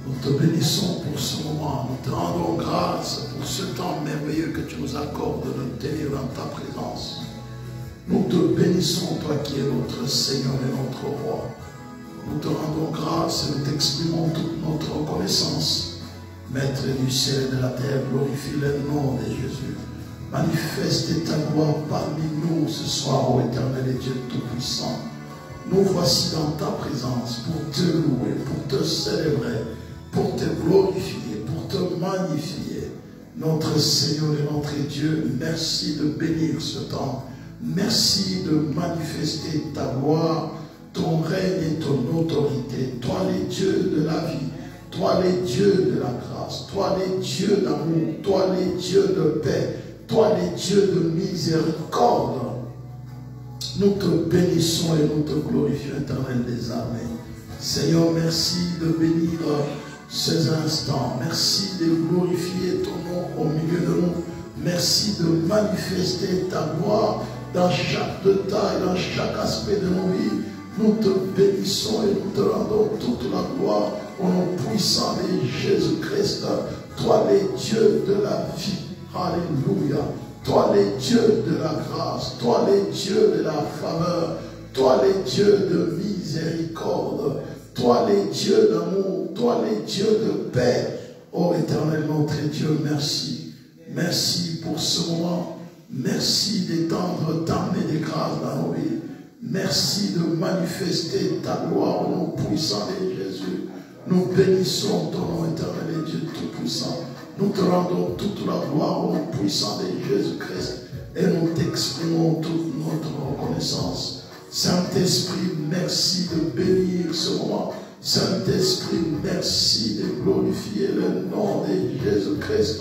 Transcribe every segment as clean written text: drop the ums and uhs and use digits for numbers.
Nous te bénissons pour ce moment. Nous te rendons grâce pour ce temps merveilleux que tu nous accordes de nous tenir dans ta présence. Nous te bénissons, toi qui es notre Seigneur et notre Roi. Nous te rendons grâce et nous t'exprimons toute notre reconnaissance. Maître du ciel et de la terre, glorifie le nom de Jésus. Manifeste ta gloire parmi nous ce soir, ô éternel et Dieu Tout-Puissant. Nous voici dans ta présence pour te louer, pour te célébrer, pour te glorifier, pour te magnifier. Notre Seigneur et notre Dieu, merci de bénir ce temps. Merci de manifester ta gloire, ton règne et ton autorité. Toi les dieux de la vie, toi les dieux de la grâce, toi les dieux d'amour, toi les dieux de paix, toi les dieux de miséricorde. Nous te bénissons et nous te glorifions, éternel des armées. Seigneur, merci de bénir ces instants. Merci de glorifier ton nom au milieu de nous. Merci de manifester ta gloire dans chaque détail, dans chaque aspect de nos vies. Nous te bénissons et nous te rendons toute la gloire au nom puissant de Jésus-Christ. Toi les dieux de la vie. Alléluia. Toi les dieux de la grâce, toi les dieux de la faveur, toi les dieux de miséricorde, toi les dieux d'amour, toi les dieux de paix. Ô éternel notre Dieu, merci. Merci pour ce moment. Merci d'étendre ta main de grâce dans nos vies. Merci de manifester ta gloire au nom puissant de Jésus. Nous bénissons ton nom éternel et Dieu Tout-Puissant. Nous te rendons toute la gloire au nom puissant de Jésus-Christ et nous t'exprimons toute notre reconnaissance. Saint-Esprit, merci de bénir ce moment. Saint-Esprit, merci de glorifier le nom de Jésus-Christ.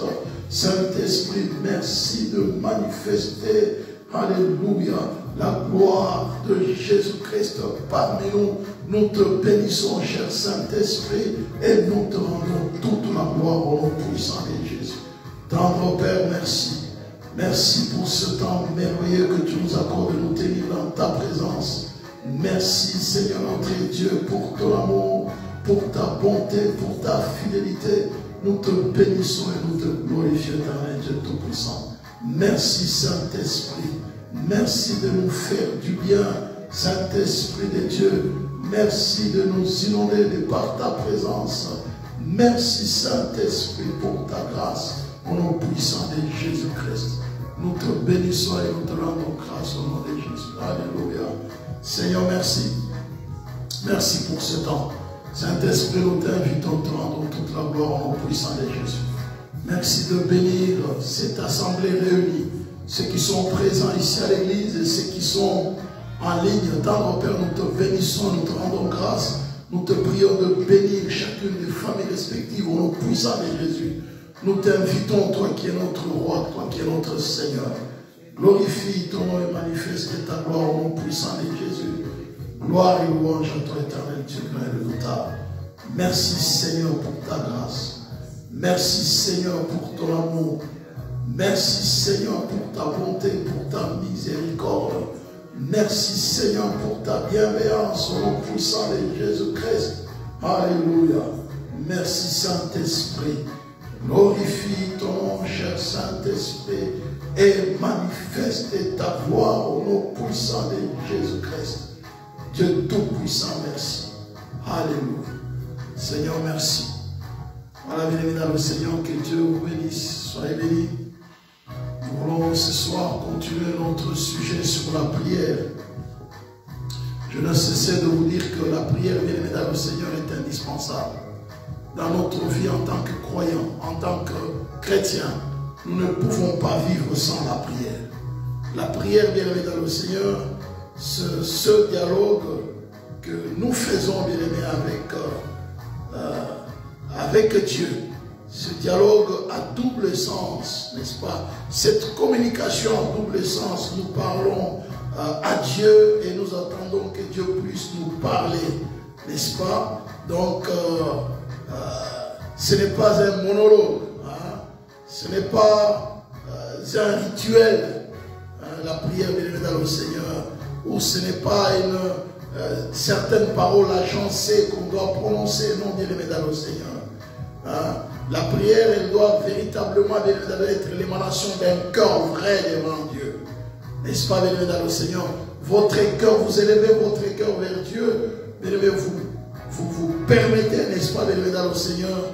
Saint-Esprit, merci de manifester, alléluia, la gloire de Jésus-Christ parmi nous. Nous te bénissons, cher Saint-Esprit, et nous te rendons toute la gloire au nom puissant de Jésus. Tendre Père, merci. Merci pour ce temps merveilleux que tu nous accordes de nous tenir dans ta présence. Merci, Seigneur notre Dieu, pour ton amour, pour ta bonté, pour ta fidélité. Nous te bénissons et nous te glorifions dans le Dieu Tout-Puissant. Merci, Saint-Esprit. Merci de nous faire du bien, Saint-Esprit de Dieu. Merci de nous inonder de par ta présence. Merci, Saint-Esprit, pour ta grâce. Au nom puissant de Jésus-Christ. Nous te bénissons et nous te rendons grâce au nom de Jésus. Alléluia. Seigneur, merci. Merci pour ce temps. Saint-Esprit, nous t'invitons, te rendons toute la gloire au nom puissant de Jésus. Merci de bénir cette assemblée réunie. Ceux qui sont présents ici à l'église et ceux qui sont en ligne. Tendre Père, nous te bénissons, nous te rendons grâce. Nous te prions de bénir chacune des familles respectives au nom puissant de Jésus. Nous t'invitons, toi qui es notre roi, toi qui es notre Seigneur. Glorifie ton nom et manifeste ta gloire au nom puissant de Jésus. Gloire et louange à toi, éternel Dieu, grand et redoutable. Merci Seigneur pour ta grâce. Merci Seigneur pour ton amour. Merci Seigneur pour ta bonté, pour ta miséricorde. Merci Seigneur pour ta bienveillance au nom puissant de Jésus-Christ. Alléluia. Merci Saint-Esprit. Glorifie ton nom, cher Saint-Esprit, et manifeste ta gloire au nom puissant de Jésus-Christ. Dieu Tout-Puissant, merci. Alléluia. Seigneur, merci. Voilà, bien évidemment, le Seigneur, que Dieu vous bénisse. Soyez bénis. Nous voulons ce soir continuer notre sujet sur la prière. Je ne cessais de vous dire que la prière, bien évidemment, le Seigneur est indispensable. Dans notre vie en tant que croyants, en tant que chrétiens, nous ne pouvons pas vivre sans la prière. La prière, bien évidemment, le Seigneur, ce dialogue que nous faisons, bien aimé, avec Dieu, ce dialogue à double sens, n'est-ce pas? Cette communication à double sens, nous parlons à Dieu et nous attendons que Dieu puisse nous parler, n'est-ce pas? Donc, ce n'est pas un monologue, hein? Ce n'est pas un rituel, hein? La prière, bien évidemment, au Seigneur, ou ce n'est pas certaines paroles agencées qu'on doit prononcer. Non, bien-aimé dans le Seigneur. Hein? La prière, elle doit véritablement être l'émanation d'un cœur vrai devant Dieu. N'est-ce pas, bien-aimé dans le Seigneur? Votre cœur, vous élevez votre cœur vers Dieu. Bien-aimé, vous permettez, n'est-ce pas, bien-aimé dans le Seigneur,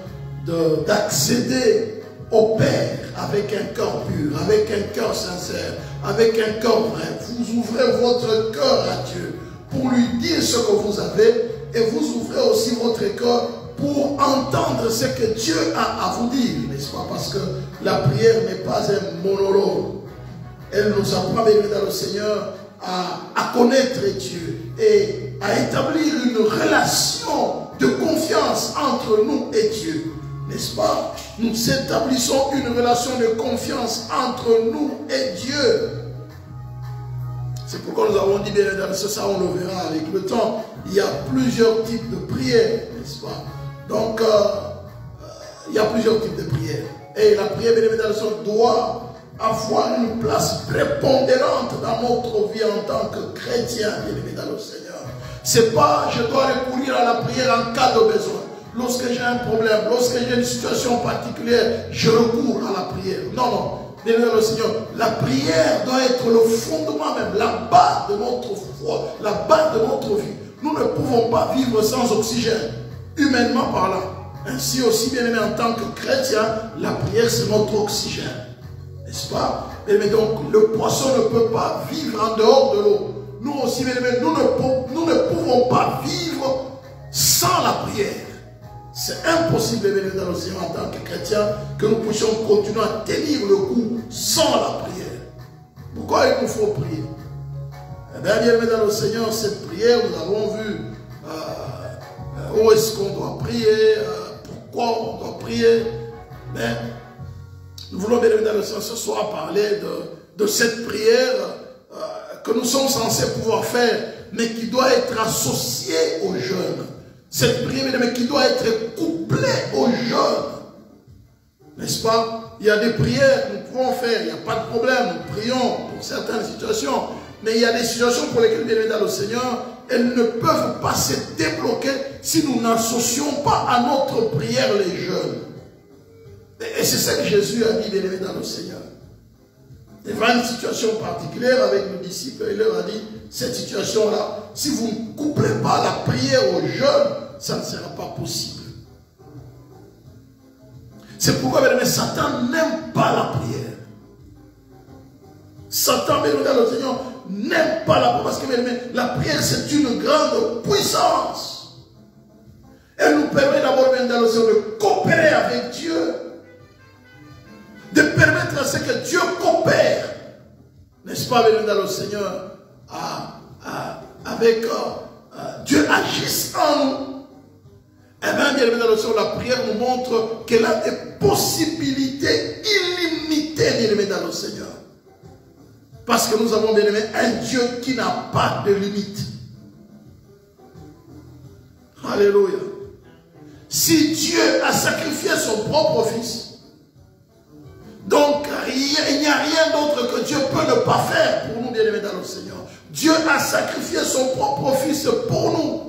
d'accéder au Père avec un cœur pur, avec un cœur sincère, avec un cœur vrai. Vous ouvrez votre cœur à Dieu pour lui dire ce que vous avez et vous ouvrez aussi votre cœur pour entendre ce que Dieu a à vous dire, n'est-ce pas? Parce que la prière n'est pas un monologue. Elle nous apprend, bien dans le Seigneur, à connaître Dieu et à établir une relation de confiance entre nous et Dieu, n'est-ce pas? Nous établissons une relation de confiance entre nous et Dieu. C'est pourquoi nous avons dit, bien dans ça on le verra avec le temps, il y a plusieurs types de prières, n'est-ce pas? Donc, il y a plusieurs types de prières. Et la prière, bien évidemment, doit avoir une place prépondérante dans notre vie en tant que chrétien, bien évidemment, Seigneur. C'est pas, je dois recourir à la prière en cas de besoin. Lorsque j'ai un problème, lorsque j'ai une situation particulière, je recours à la prière. Non, non. Bien évidemment, Seigneur, la prière doit être le fondement même, la base de notre foi, la base de notre vie. Nous ne pouvons pas vivre sans oxygène. Humainement parlant. Ainsi aussi, bien aimé, en tant que chrétien, la prière c'est notre oxygène. N'est-ce pas? Mais donc, le poisson ne peut pas vivre en dehors de l'eau. Nous aussi, bien aimé, nous ne pouvons pas vivre sans la prière. C'est impossible, bien aimé, dans le Seigneur, en tant que chrétien, que nous puissions continuer à tenir le coup sans la prière. Pourquoi il nous faut prier? Eh bien, bien aimé, dans le Seigneur, cette prière, nous avons vu où est-ce qu'on doit prier, pourquoi on doit prier. Mais nous voulons bien évidemment ce soir parler de cette prière que nous sommes censés pouvoir faire, mais qui doit être associée aux jeunes. Cette prière, mais qui doit être couplée aux jeunes. N'est-ce pas? Il y a des prières que nous pouvons faire, il n'y a pas de problème, nous prions pour certaines situations, mais il y a des situations pour lesquelles, bien évidemment, le Seigneur, elles ne peuvent pas se débloquer si nous n'associons pas à notre prière les jeunes. Et c'est ça que Jésus a dit, bien aimé dans le Seigneur. Devant une situation particulière avec nos disciples, il leur a dit, cette situation-là, si vous ne couplez pas la prière aux jeunes, ça ne sera pas possible. C'est pourquoi, bien aimé, Satan n'aime pas la prière. Satan, bien aimé dans le Seigneur, n'aime pas la prière, parce que la prière c'est une grande puissance. Elle nous permet d'abord de coopérer avec Dieu, de permettre à ce que Dieu coopère, n'est-ce pas, dans le Seigneur, avec Dieu agisse en nous. Et bien, dans le Seigneur, la prière nous montre qu'elle a des possibilités illimitées, bien dans le Seigneur. Parce que nous avons bien aimé un Dieu qui n'a pas de limite. Alléluia. Si Dieu a sacrifié son propre fils, donc il n'y a rien d'autre que Dieu peut ne pas faire pour nous, bien aimés dans le Seigneur. Dieu a sacrifié son propre fils pour nous.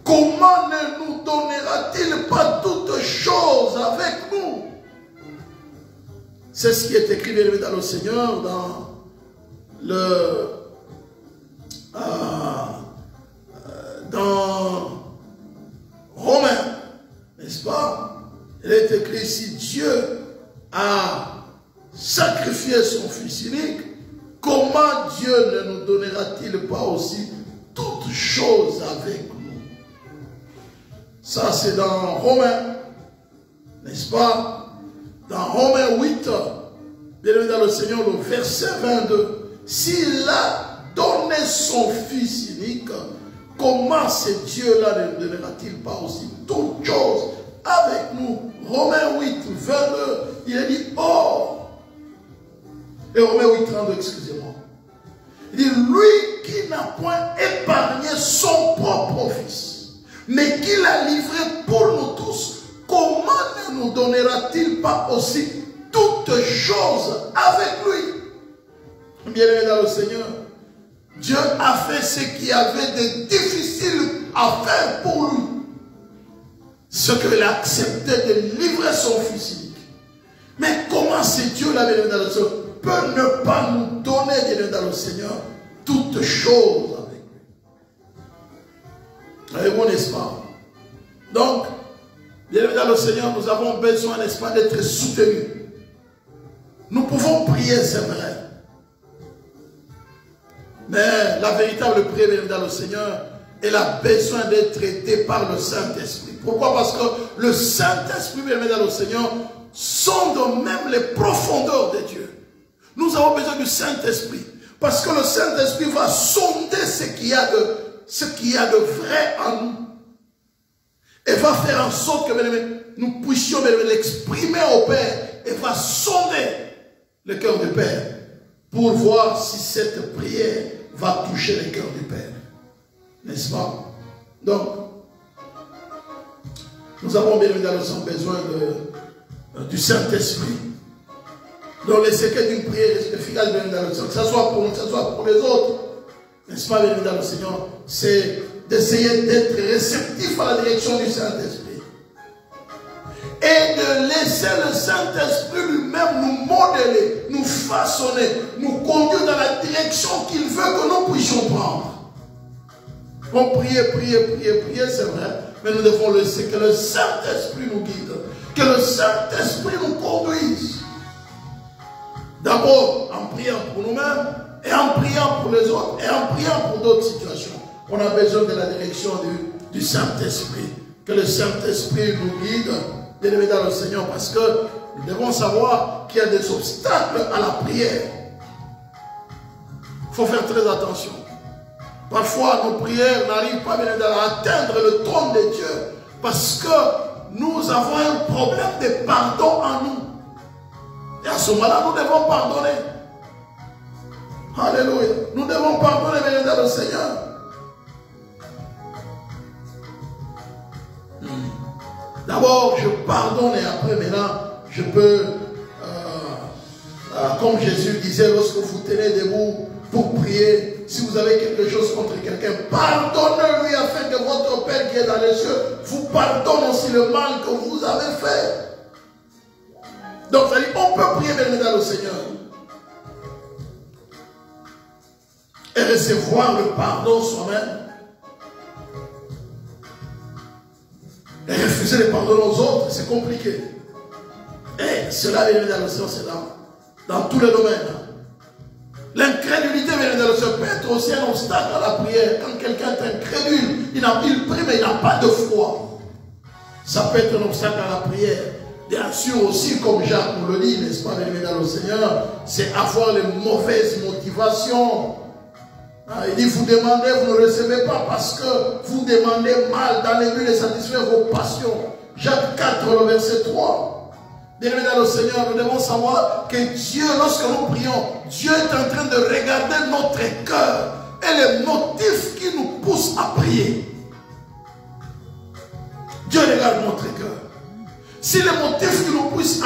Comment ne nous donnera-t-il pas toutes choses avec nous? C'est ce qui est écrit, bien aimé dans le Seigneur, dans Romains, n'est-ce pas? Il est écrit, si Dieu a sacrifié son Fils unique, comment Dieu ne nous donnera-t-il pas aussi toutes choses avec nous? Ça, c'est dans Romains, n'est-ce pas? Dans Romains 8, bien aimé dans le Seigneur, le verset 22, s'il a donné son Fils unique, comment ce Dieu-là ne nous donnera-t-il pas aussi toutes choses avec nous? Romains 8, 22, il a dit, oh, et Romains 8, 32, excusez-moi. Il dit, lui qui n'a point épargné son propre Fils, mais qui l'a livré pour nous tous, comment ne nous donnera-t-il pas aussi toutes choses avec lui? Bien aimé dans le Seigneur, Dieu a fait ce qu'il y avait de difficile à faire pour lui. Ce qu'il a accepté de livrer son fils unique. Mais comment c'est Dieu, la bénédiction dans le Seigneur, peut ne pas nous donner, bien dans le Seigneur, toutes choses avec lui? Avez-vous, n'est-ce pas? Donc, bien dans le Seigneur, nous avons besoin, n'est-ce pas, d'être soutenus. Nous pouvons prier, c'est vrai. Mais la véritable prière dans le Seigneur, elle a besoin d'être aidée par le Saint-Esprit. Pourquoi? Parce que le Saint-Esprit, dans le Seigneur, sonde même les profondeurs de Dieu. Nous avons besoin du Saint-Esprit. Parce que le Saint-Esprit va sonder ce qu'il y a de vrai en nous. Et va faire en sorte que nous puissions l'exprimer au Père. Et va sonder le cœur du Père. Pour voir si cette prière va toucher le cœur du Père. N'est-ce pas? Donc, nous avons bien évidemment besoin du Saint-Esprit. Donc, les secrets d'une prière efficace, bien évidemment, que ce soit pour nous, que ce soit pour les autres, n'est-ce pas, bien évidemment, Seigneur, c'est d'essayer d'être réceptif à la direction du Saint-Esprit. Et de laisser le Saint-Esprit lui-même nous modeler, nous façonner, nous conduire dans la direction qu'il veut que nous puissions prendre. On prier, c'est vrai, mais nous devons laisser que le Saint-Esprit nous guide, que le Saint-Esprit nous conduise. D'abord en priant pour nous-mêmes, et en priant pour les autres, et en priant pour d'autres situations. On a besoin de la direction du Saint-Esprit. Que le Saint-Esprit nous guide, bien aimé dans le Seigneur, parce que nous devons savoir qu'il y a des obstacles à la prière. Il faut faire très attention. Parfois, nos prières n'arrivent pas bien à atteindre le trône de Dieu parce que nous avons un problème de pardon en nous. Et à ce moment-là, nous devons pardonner. Alléluia. Nous devons pardonner bien dans le Seigneur. D'abord, je pardonne et après, maintenant, je peux, comme Jésus disait, lorsque vous tenez debout pour prier, si vous avez quelque chose contre quelqu'un, pardonnez-lui afin que votre Père qui est dans les cieux vous pardonne aussi le mal que vous avez fait. Donc, ça dit, on peut prier bien dans le Seigneur et recevoir le pardon soi-même. Et refuser de pardonner aux autres, c'est compliqué. Et cela, bien dans le Seigneur, c'est là. Dans tous les domaines. L'incrédulité, bien dans le Seigneur, peut être aussi un obstacle à la prière. Quand quelqu'un est incrédule, il prie, mais il n'a pas de foi. Ça peut être un obstacle à la prière. Bien sûr aussi, comme Jacques nous le dit, n'est-ce pas, bien dans le Seigneur, c'est avoir les mauvaises motivations. Il dit, vous demandez, vous ne recevez pas parce que vous demandez mal dans le but de satisfaire vos passions. Jacques 4, le verset 3. Bien-aimés dans le Seigneur, nous devons savoir que Dieu, lorsque nous prions, Dieu est en train de regarder notre cœur et les motifs qui nous poussent à prier. Dieu regarde notre cœur. Si les motifs qui nous poussent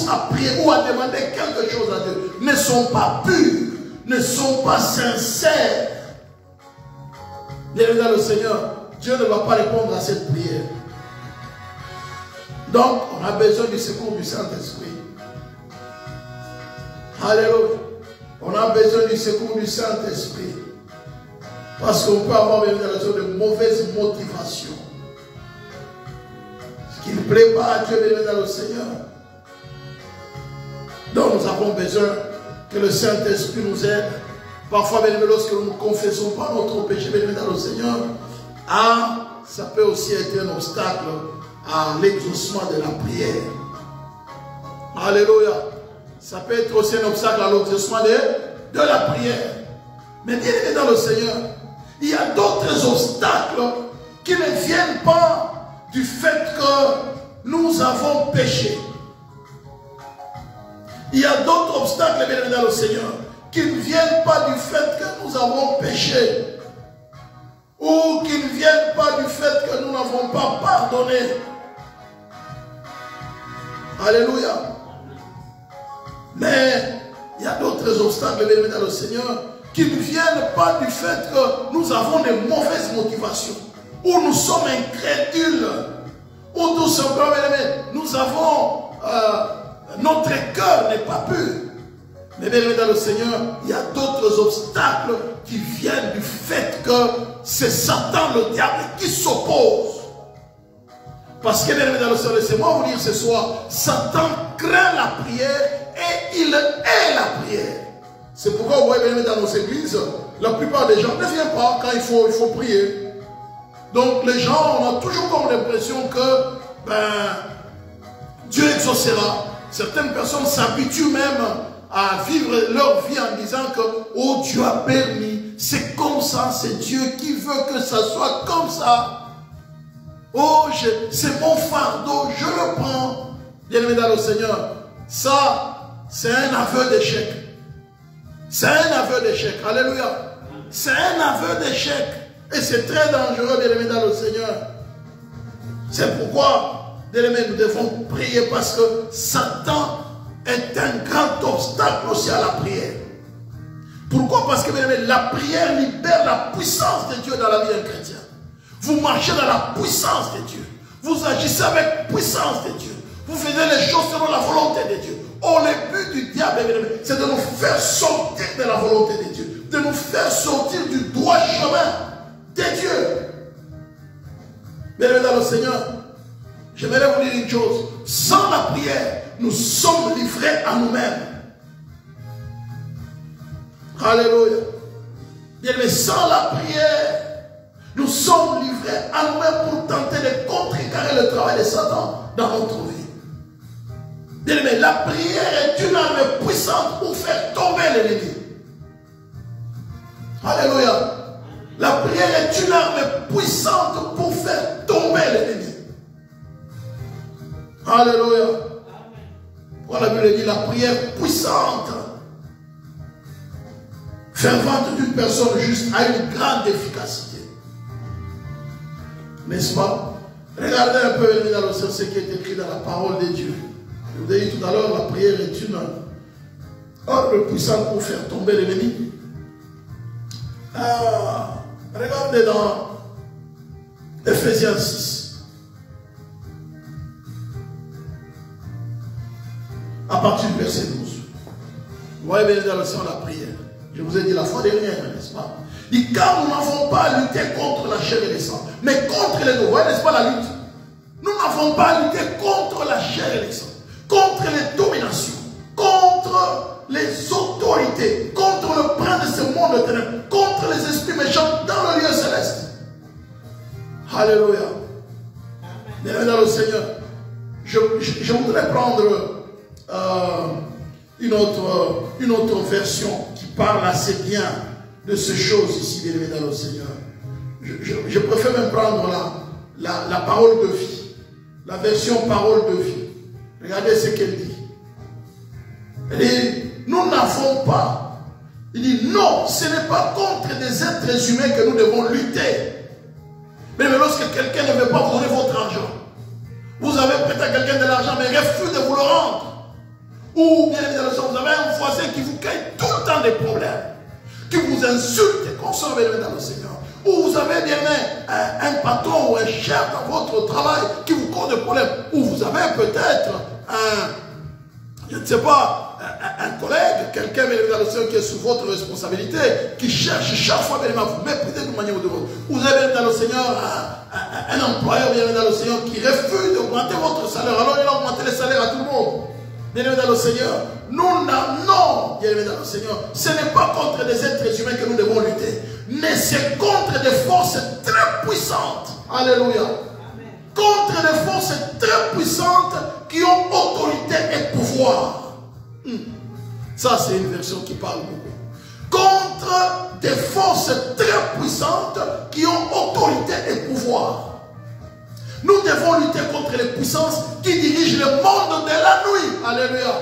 à prier ou à demander quelque chose à Dieu ne sont pas purs, ne sont pas sincères, bien dans le Seigneur, Dieu ne va pas répondre à cette prière. Donc, on a besoin du secours du Saint-Esprit. Alléluia. On a besoin du secours du Saint-Esprit. Parce qu'on peut avoir bien dans le Seigneur de mauvaises motivations. Ce qui ne plaît pas à Dieu bien dans le Seigneur. Donc, nous avons besoin que le Saint-Esprit nous aide. Parfois, bien lorsque nous ne confessons pas notre péché, bien dans le Seigneur, ça peut aussi être un obstacle à l'exaucement de la prière. Alléluia. Ça peut être aussi un obstacle à l'exaucement de la prière. Mais bien aimé dans le Seigneur, il y a d'autres obstacles qui ne viennent pas du fait que nous avons péché. Il y a d'autres obstacles, bien aimé dans le Seigneur, qui ne viennent pas du fait que nous avons péché. Ou qui ne viennent pas du fait que nous n'avons pas pardonné. Alléluia. Mais il y a d'autres obstacles, bien aimé dans le Seigneur, qui ne viennent pas du fait que nous avons des mauvaises motivations, ou nous sommes incrédules, ou tout simplement, nous avons, notre cœur n'est pas pur. Mais bien aimé dans le Seigneur, il y a d'autres obstacles qui viennent du fait que c'est Satan, le diable, qui s'oppose. Parce que bien aimé dans le Seigneur, laissez-moi vous dire ce soir, Satan craint la prière et il hait la prière. C'est pourquoi vous voyez bien aimé dans nos églises, la plupart des gens ne viennent pas quand il faut prier. Donc les gens, on a toujours comme l'impression que Dieu exaucera. Certaines personnes s'habituent même à vivre leur vie en disant que oh, Dieu a permis, c'est comme ça, c'est Dieu qui veut que ça soit comme ça. Oh, c'est mon fardeau, je le prends. Bien aimé dans le Seigneur, ça, c'est un aveu d'échec. C'est un aveu d'échec. Alléluia. C'est un aveu d'échec. Et c'est très dangereux, bien aimé dans le Seigneur. C'est pourquoi, bien aimé, nous devons prier parce que Satan est un grand obstacle aussi à la prière. Pourquoi? Parce que, bien aimé, la prière libère la puissance de Dieu dans la vie d'un chrétien. Vous marchez dans la puissance de Dieu. Vous agissez avec puissance de Dieu. Vous faites les choses selon la volonté de Dieu. Oh, le but du diable, c'est de nous faire sortir de la volonté de Dieu. De nous faire sortir du droit chemin de Dieu. Bien aimé dans le Seigneur, j'aimerais vous dire une chose. Sans la prière, nous sommes livrés à nous-mêmes. Alléluia. Bien aimé, sans la prière, nous sommes livrés à nous-mêmes pour tenter de contrecarrer le travail de Satan dans notre vie. Bien aimé, la prière est une arme puissante pour faire tomber l'ennemi. Alléluia. La prière est une arme puissante pour faire tomber l'ennemi. Alléluia. Voilà, la Bible dit la prière puissante, fervente d'une personne juste a une grande efficacité. N'est-ce pas? Regardez un peu dans le sens ce qui est écrit dans la parole de Dieu. Je vous ai dit tout à l'heure, la prière est une arme puissante pour faire tomber l'ennemi. Regardez dans Ephésiens 6. À partir du verset 12. Vous voyez bien dans le sens de la prière. Je vous ai dit la fois dernière, n'est-ce pas? Il dit, car nous n'avons pas à lutter contre la chair et le sang, mais contre les nous. Vous voyez, n'est-ce pas la lutte? Nous n'avons pas à lutter contre la chair et le sang, contre les dominations, contre les autorités, contre le prince de ce monde de ténèbres, contre les esprits méchants dans le lieu céleste. Alléluia. Bienvenue dans le Seigneur. Je voudrais prendre une autre version qui parle assez bien de ces choses ici, bien-aimés dans le Seigneur. Je préfère même prendre la parole de vie. La version parole de vie. Regardez ce qu'elle dit. Elle dit, nous n'avons pas. Il dit, non, ce n'est pas contre des êtres humains que nous devons lutter. Mais lorsque quelqu'un ne veut pas vous donner votre argent, vous avez prêté à quelqu'un de l'argent, mais refuse de vous le rendre. Ou bien évidemment, vous avez un voisin qui vous crée tout le temps des problèmes, qui vous insulte, consommez dans le Seigneur. Ou vous avez bien un patron ou un chef dans votre travail qui vous cause des problèmes. Ou vous avez peut-être je ne sais pas, un collègue, quelqu'un dans le Seigneur qui est sous votre responsabilité, qui cherche chaque fois à vous mépriser d'une manière ou de l'autre. Vous avez dans le Seigneur un employeur bien dans le Seigneur qui refuse d'augmenter votre salaire. Alors il a augmenté les salaires à tout le monde. Bien dans le Seigneur, nous n'avons, bien dans le Seigneur, ce n'est pas contre des êtres humains que nous devons lutter, mais c'est contre des forces très puissantes. Alléluia. Amen. Contre des forces très puissantes qui ont autorité et pouvoir. Ça, c'est une version qui parle beaucoup. Contre des forces très puissantes qui ont autorité et pouvoir. Nous devons lutter contre les puissances qui dirigent le monde de la nuit. Alléluia.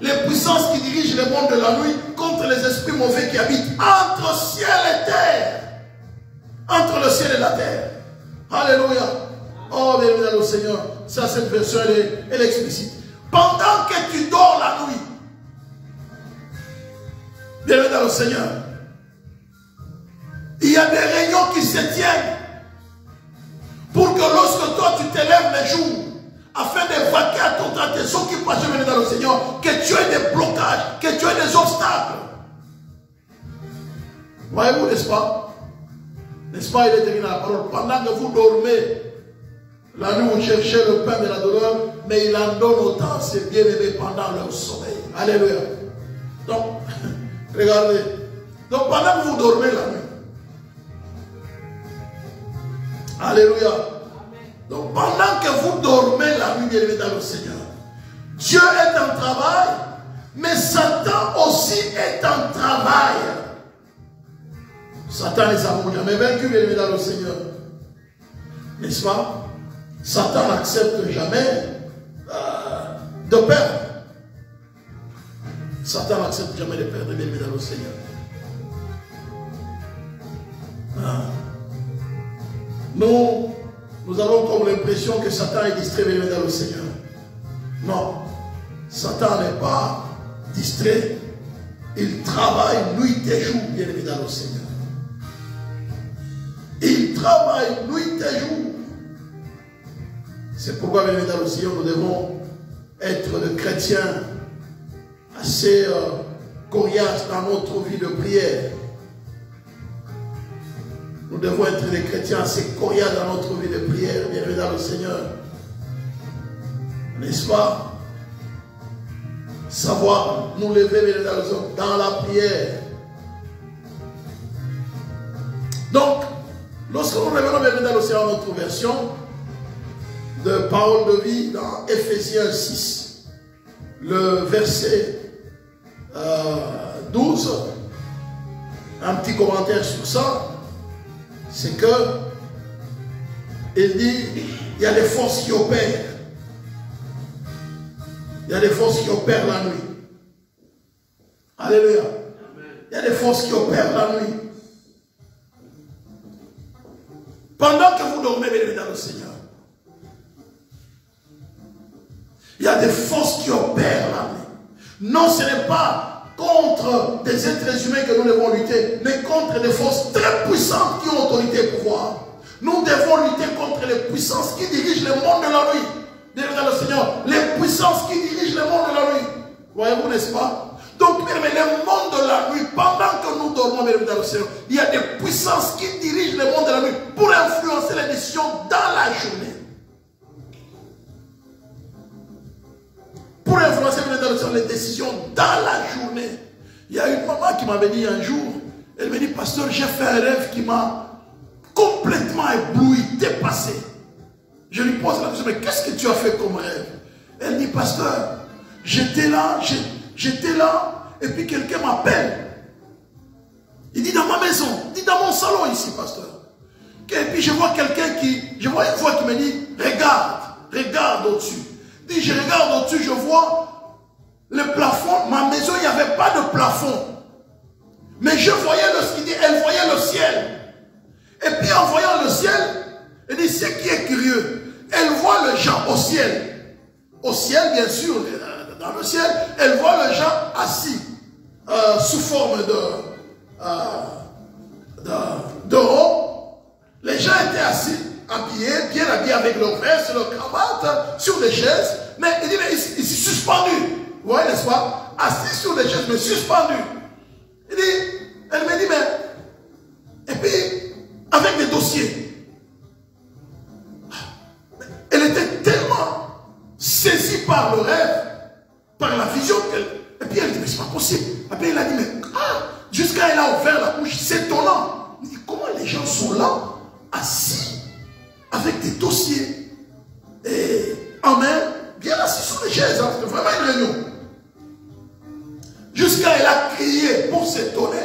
Les puissances qui dirigent le monde de la nuit contre les esprits mauvais qui habitent entre ciel et terre. Entre le ciel et la terre. Alléluia. Oh, bienvenue dans le Seigneur. Ça, cette version, elle est explicite. Pendant que tu dors la nuit, bienvenue dans le Seigneur. Il y a des réunions qui se tiennent pour que lorsque toi tu t'élèves les jours afin d'évacuer à ton temps tes occupations dans le Seigneur, que tu aies des blocages, que tu aies des obstacles. Voyez-vous, n'est-ce pas? N'est-ce pas, il est écrit dans la parole, pendant que vous dormez, la nuit vous cherchez le pain de la douleur, mais il en donne autant ses bien-aimés pendant leur sommeil. Alléluia. Donc, regardez. Donc pendant que vous dormez la nuit, alléluia. Donc pendant que vous dormez la nuit, bien-aimés dans le Seigneur, Dieu est en travail, mais Satan aussi est en travail. Satan les a jamais vaincus, bien-aimés dans le Seigneur. N'est-ce pas? Satan n'accepte jamais de perdre. Satan n'accepte jamais de perdre, bien-aimés dans le Seigneur. Nous avons comme l'impression que Satan est distrait, bien-aimés dans le Seigneur. Non, Satan n'est pas distrait. Il travaille nuit et jour, bien-aimés dans le Seigneur. Il travaille nuit et jour. C'est pourquoi, bien-aimés dans le Seigneur, nous devons être des chrétiens assez coriaces dans notre vie de prière. Nous devons être des chrétiens assez coriaces dans notre vie de prière, bien-aimés dans le Seigneur. N'est-ce pas? Savoir nous lever, bien-aimés dans le Seigneur, dans la prière. Donc, lorsque nous revenons, bien-aimés dans le Seigneur, notre version de parole de vie dans Ephésiens 6, le verset 12, un petit commentaire sur ça, c'est que il dit, il y a des forces qui opèrent. Il y a des forces qui opèrent la nuit. Alléluia. Il y a des forces qui opèrent la nuit. Pendant que vous dormez, bien dans le Seigneur, il y a des forces qui opèrent la nuit. Non, ce n'est pas contre des êtres humains que nous devons lutter, mais contre des forces très puissantes qui ont autorité et pouvoir. Nous devons lutter contre les puissances qui dirigent le monde de la nuit. Bien dans le Seigneur, les puissances qui dirigent le monde de la nuit. Voyez-vous, n'est-ce pas? Donc, bien, le monde de la nuit, pendant que nous dormons, bien dans le Seigneur, il y a des puissances qui dirigent le monde de la nuit pour influencer les décisions dans la journée. Pour influencer les décisions dans la journée. Il y a une maman qui m'avait dit un jour, elle me dit, pasteur, j'ai fait un rêve qui m'a complètement ébloui, dépassé. Je lui pose la question, mais qu'est-ce que tu as fait comme rêve? Elle dit, pasteur, j'étais là, et puis quelqu'un m'appelle. Il dit, dans ma maison, il dit, dans mon salon ici, pasteur. Et puis je vois quelqu'un je vois une voix qui me dit, regarde au-dessus. Il dit, je regarde au-dessus, je vois le plafond. Ma maison, il n'y avait pas de plafond. Mais je voyais elle voyait le ciel. Et puis en voyant le ciel, elle dit, ce qui est curieux, elle voit le gens au ciel. Au ciel, bien sûr, dans le ciel, elle voit le gens assis, sous forme de haut. Les gens étaient assis, bien habillés avec leurs vestes, leurs cravates, sur des chaises. Mais il dit, mais ici suspendus. Vous voyez, n'est-ce pas? Assis sur des chaises, mais suspendus. Elle me dit, mais, et puis, avec des dossiers. Elle était tellement saisie par le rêve, par la vision, et puis elle dit, mais c'est pas possible. Et puis elle a dit, mais, jusqu'à elle a ouvert la bouche, c'est étonnant. Elle dit, comment les gens sont là, assis, avec des dossiers, et en main, bien assis sur les chaises, hein, c'était vraiment une réunion. Jusqu'à elle a crié pour s'étonner,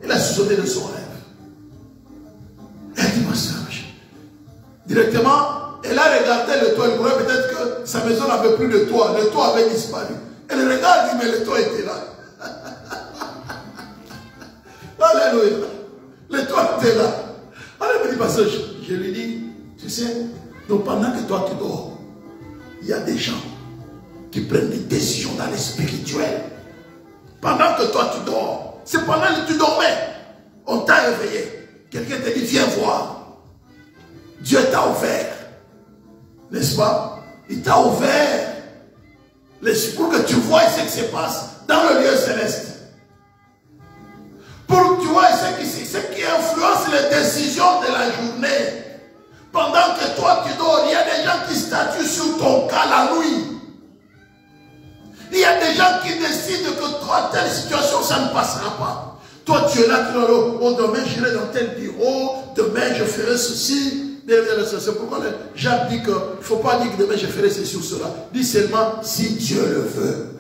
elle a sauté de son rêve. Elle dit, ma soeur, directement, elle a regardé le toit, elle croyait peut-être que sa maison n'avait plus de toit, le toit avait disparu. Elle regarde, dit, mais le toit était là. Alléluia. Le toit était là. Alors elle me dit, pasteur, je lui dis, tu sais, donc pendant que toi tu dors, il y a des gens qui prennent des décisions dans les spirituels. Pendant que toi tu dors, c'est pendant que tu dormais, on t'a réveillé. quelqu'un te dit, viens voir. Dieu t'a ouvert. N'est-ce pas? Il t'a ouvert pour que tu vois ce qui se passe dans le lieu céleste. Pour que tu vois ce qui influence les décisions de la journée. Pendant que toi tu dors, il y a des gens qui statuent sur ton cas la nuit. Il y a des gens qui décident que toi, telle situation, ça ne passera pas. Toi, tu es là, tu es là, oh, demain j'irai dans tel bureau, demain je ferai ceci. C'est pourquoi Jacques dit qu'il ne faut pas dire que demain je ferai ceci ou cela. Dis seulement si Dieu le veut.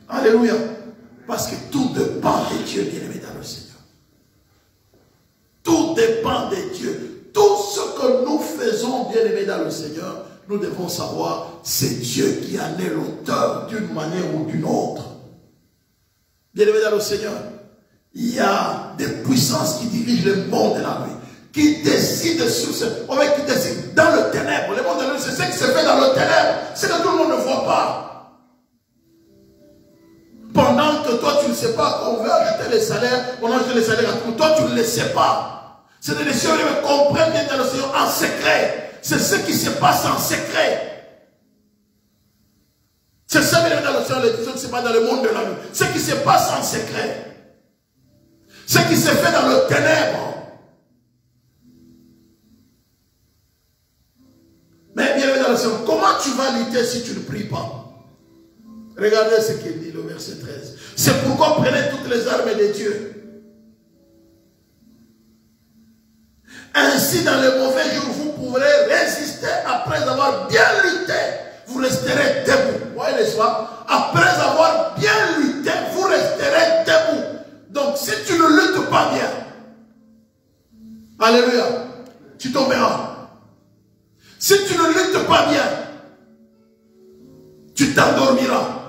Alléluia. Parce que tout dépend de Dieu, bien-aimé dans le Seigneur. Tout dépend de Dieu. Tout ce que nous faisons, bien-aimé dans le Seigneur, nous devons savoir, c'est Dieu qui en est l'auteur d'une manière ou d'une autre. Bien-aimé dans le Seigneur, il y a des puissances qui dirigent le monde de la nuit, qui décident sur ce, qui décident dans le ténèbre. Le monde de la nuit, c'est ce qui se fait dans le ténèbre, c'est que tout le monde ne voit pas. Pendant que toi, tu ne sais pas qu'on veut ajouter les salaires, on ajoute les salaires à tout, toi, tu ne le sais pas. C'est des cieux qui comprennent bien dans le Seigneur en secret. C'est ce qui se passe en secret. C'est ça qui est dans le Seigneur, les choses qui se passent dans le monde de la nuit. Ce qui se passe en secret. Ce qui se fait dans le ténèbre. Mais bien dans le Seigneur, comment tu vas lutter si tu ne pries pas? Regardez ce qu'il dit, le verset 13. C'est pourquoi prenez toutes les armes de Dieu. Ainsi, dans les mauvais jours, vous pourrez résister après avoir bien lutté. Vous resterez debout. Vous voyez, n'est-ce pas? Après avoir bien lutté, vous resterez debout. Donc, si tu ne luttes pas bien, alléluia, tu tomberas. Si tu ne luttes pas bien, tu t'endormiras.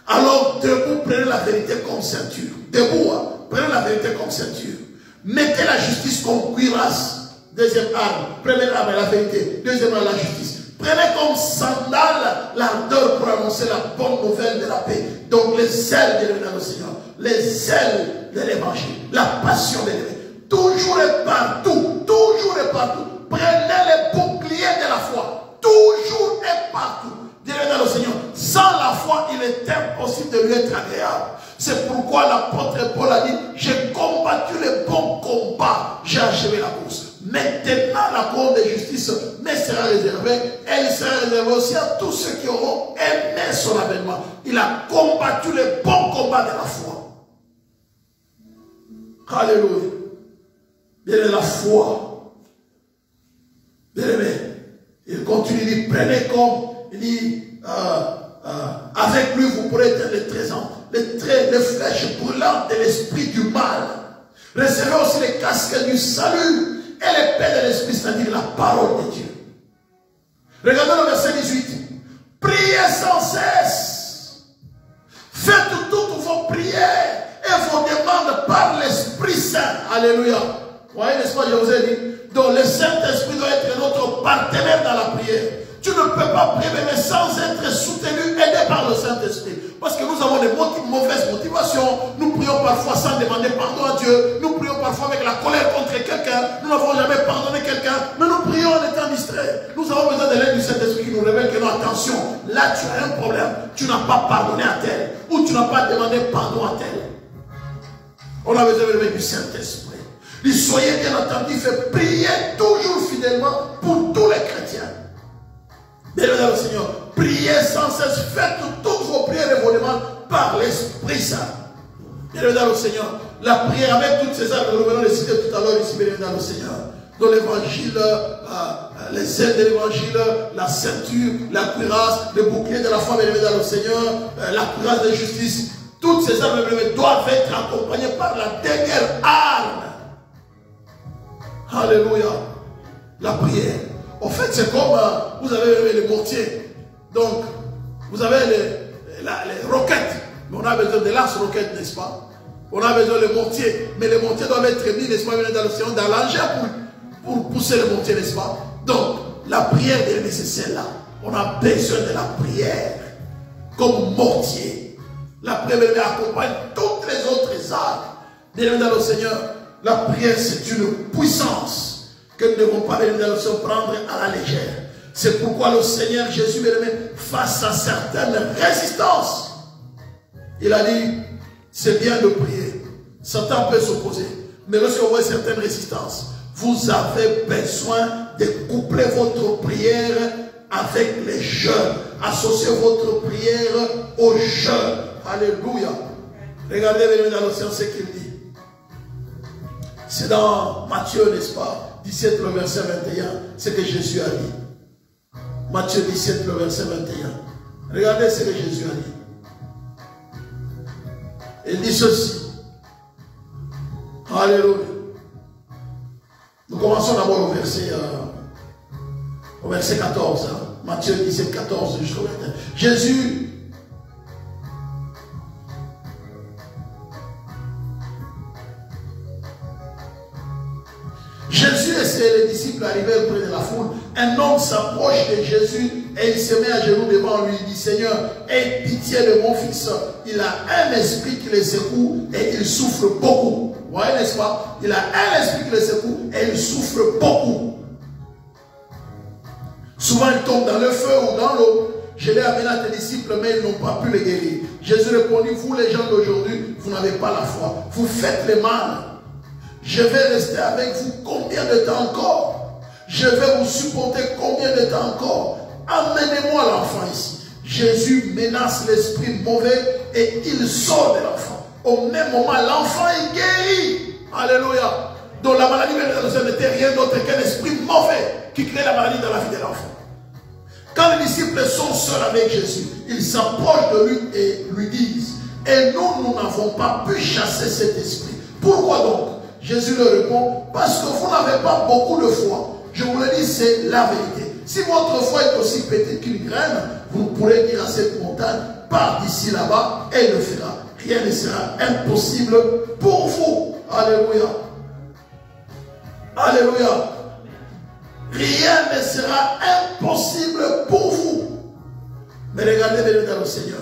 Alors, debout, prenez la vérité comme ceinture. Debout, hein, prenez la vérité comme ceinture. Mettez la justice comme cuirasse. Deuxième arme. Première arme, la vérité. Deuxième arme, la justice. Prenez comme sandale l'ardeur pour annoncer la bonne nouvelle de la paix. Donc les ailes de l'Évangile, Seigneur. Les ailes de l'Évangile. La passion de l'Évangile. Toujours et partout. Toujours et partout. Prenez les boucliers de la foi. Toujours et partout. Direz dans le Seigneur, sans la foi, il est impossible de lui être agréable. C'est pourquoi l'apôtre Paul a dit, j'ai combattu le bon combat, j'ai achevé la course. Maintenant, la couronne de justice me sera réservée, elle sera réservée aussi à tous ceux qui auront aimé son avènement. Il a combattu le bon combat de la foi. Alléluia. Bien aimé, la foi. Bien aimé, il continue, il dit, prenez comme, il dit, avec lui vous pourrez être les trésors, les flèches brûlantes de l'esprit du mal. Recevez aussi les casquettes du salut et l'épée de l'esprit, c'est-à-dire la parole de Dieu. Regardez le verset 18. Priez sans cesse. Faites toutes vos prières et vos demandes par l'Esprit Saint. Alléluia. Vous voyez, n'est-ce pas, je vous ai dit. Donc le Saint-Esprit doit être notre partenaire dans la prière. Tu ne peux pas prier mais sans être soutenu, aidé par le Saint-Esprit. Parce que nous avons des mauvaises motivations. Nous prions parfois sans demander pardon à Dieu. Nous prions parfois avec la colère contre quelqu'un. Nous n'avons jamais pardonné quelqu'un. Mais nous prions en étant distraits. Nous avons besoin de l'aide du Saint-Esprit qui nous révèle que non, attention, là tu as un problème. Tu n'as pas pardonné à tel. Ou tu n'as pas demandé pardon à tel. On a besoin de l'aide du Saint-Esprit. Soyez bien attentifs et priez toujours fidèlement pour tous les chrétiens. Bien-aimés dans le Seigneur, priez sans cesse, faites toutes vos prières et vos demandes par l'Esprit Saint. Bien-aimés dans le Seigneur, la prière avec toutes ces armes, nous venons de citer tout à l'heure ici, bien-aimés dans le Seigneur. Dans l'évangile, les ailes de l'évangile, la ceinture, la cuirasse, le bouclier de la foi, bien-aimés dans le Seigneur, la cuirasse de justice, toutes ces armes, bien-aimés, doivent être accompagnées par la dernière arme. Alléluia. La prière. En fait, c'est comme vous avez les mortiers. Donc, vous avez les roquettes. Mais on a besoin de lance-roquettes, n'est-ce pas? On a besoin de mortiers. Mais les mortiers doivent être mis, n'est-ce pas, dans l'océan, dans l'engin pour pousser les mortiers, n'est-ce pas? Donc, la prière, c'est celle-là. On a besoin de la prière comme mortier. La prière accompagne toutes les autres armes. Bien-aimés dans le Seigneur, la prière c'est une puissance que nous ne devons pas, bien-aimés dans le Seigneur, prendre à la légère. C'est pourquoi le Seigneur Jésus, bien-aimé, face à certaines résistances, il a dit, c'est bien de prier. Satan peut s'opposer. Mais lorsque vous voyez certaines résistances, vous avez besoin de coupler votre prière avec les jeûnes. Associez votre prière au jeûne. Alléluia. Regardez bien dans l'océan ce qu'il dit. C'est dans Matthieu, n'est-ce pas? 17, le verset 21, ce que Jésus a dit. Matthieu 17, le verset 21. Regardez ce que Jésus a dit. Il dit ceci. Alléluia. Nous commençons d'abord au verset 14. Hein. Matthieu 17, 14 jusqu'au 21. Jésus et les disciples arrivèrent près de la foule. Un homme s'approche de Jésus et il se met à genoux devant lui. Il dit, Seigneur, aie pitié de mon fils. Il a un esprit qui le secoue et il souffre beaucoup. Vous voyez, n'est-ce pas? Il a un esprit qui le secoue et il souffre beaucoup. Souvent, il tombe dans le feu ou dans l'eau. Je l'ai amené à tes disciples, mais ils n'ont pas pu le guérir. Jésus répondit, vous les gens d'aujourd'hui, vous n'avez pas la foi. Vous faites le mal. Je vais rester avec vous combien de temps encore? Je vais vous supporter combien de temps encore? Amenez-moi l'enfant ici. Jésus menace l'esprit mauvais et il sort de l'enfant. Au même moment, l'enfant est guéri. Alléluia. Donc la maladie n'était rien d'autre qu'un esprit mauvais qui crée la maladie dans la vie de l'enfant. Quand les disciples sont seuls avec Jésus, ils s'approchent de lui et lui disent, et nous n'avons pas pu chasser cet esprit. Pourquoi donc? Jésus leur répond, parce que vous n'avez pas beaucoup de foi. Je vous le dis, c'est la vérité. Si votre foi est aussi petite qu'une graine, vous pourrez dire à cette montagne, pars d'ici là-bas, et elle le fera. Rien ne sera impossible pour vous. Alléluia. Alléluia. Rien ne sera impossible pour vous. Mais regardez bien dans le Seigneur.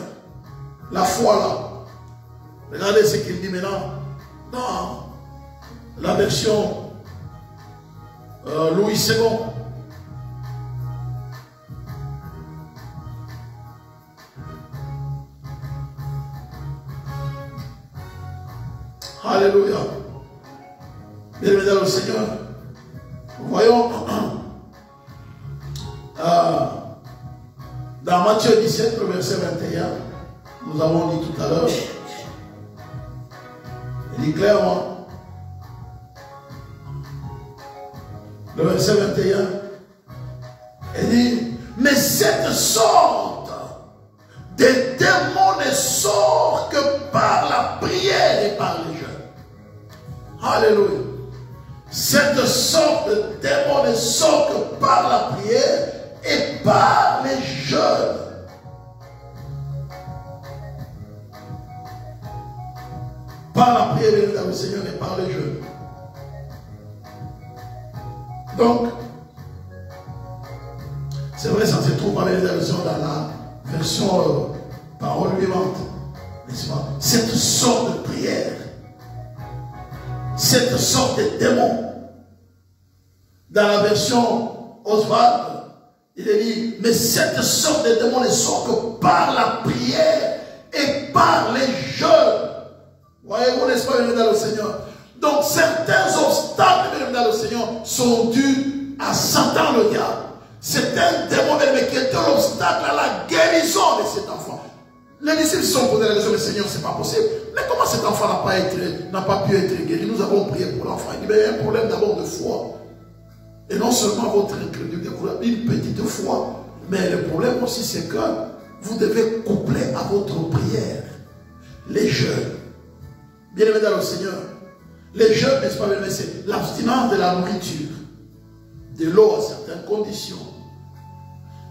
La foi là. Regardez ce qu'il dit maintenant. Non. La version Louis II. Alléluia. Bienvenue dans le Seigneur. Voyons dans Matthieu 17, le verset 21, nous avons dit tout à l'heure, il dit clairement, le verset 21, il dit, mais cette sorte de démons ne sort que par la prière et par les jeûnes. Alléluia. Cette sorte de démons ne sort que par la prière et par les jeûnes. Par la prière dans le Seigneur et par les jeûnes. Donc, c'est vrai, ça se trouve dans la version parole vivante. N'est-ce pas? Cette sorte de prière, cette sorte de démon, dans la version Oswald, il est dit, mais cette sorte de démon ne sort que par la prière et par les jeûnes. Voyez-vous, n'est-ce pas, dans le Seigneur? Donc, certains obstacles, dans le Seigneur, sont dus à Satan, le diable. C'est un démon, mais qui est un obstacle à la guérison de cet enfant. Les disciples se sont posés la question, mais Seigneur, c'est pas possible. Mais comment cet enfant n'a pas pu être guéri? Nous avons prié pour l'enfant. Il dit, mais il y a un problème d'abord de foi. Et non seulement votre incrédulité, vous avez une petite foi, mais le problème aussi, c'est que vous devez coupler à votre prière les jeûnes. Bien-aimés dans le Seigneur, les jeûnes, n'est-ce pas, c'est l'abstinence de la nourriture, de l'eau à certaines conditions.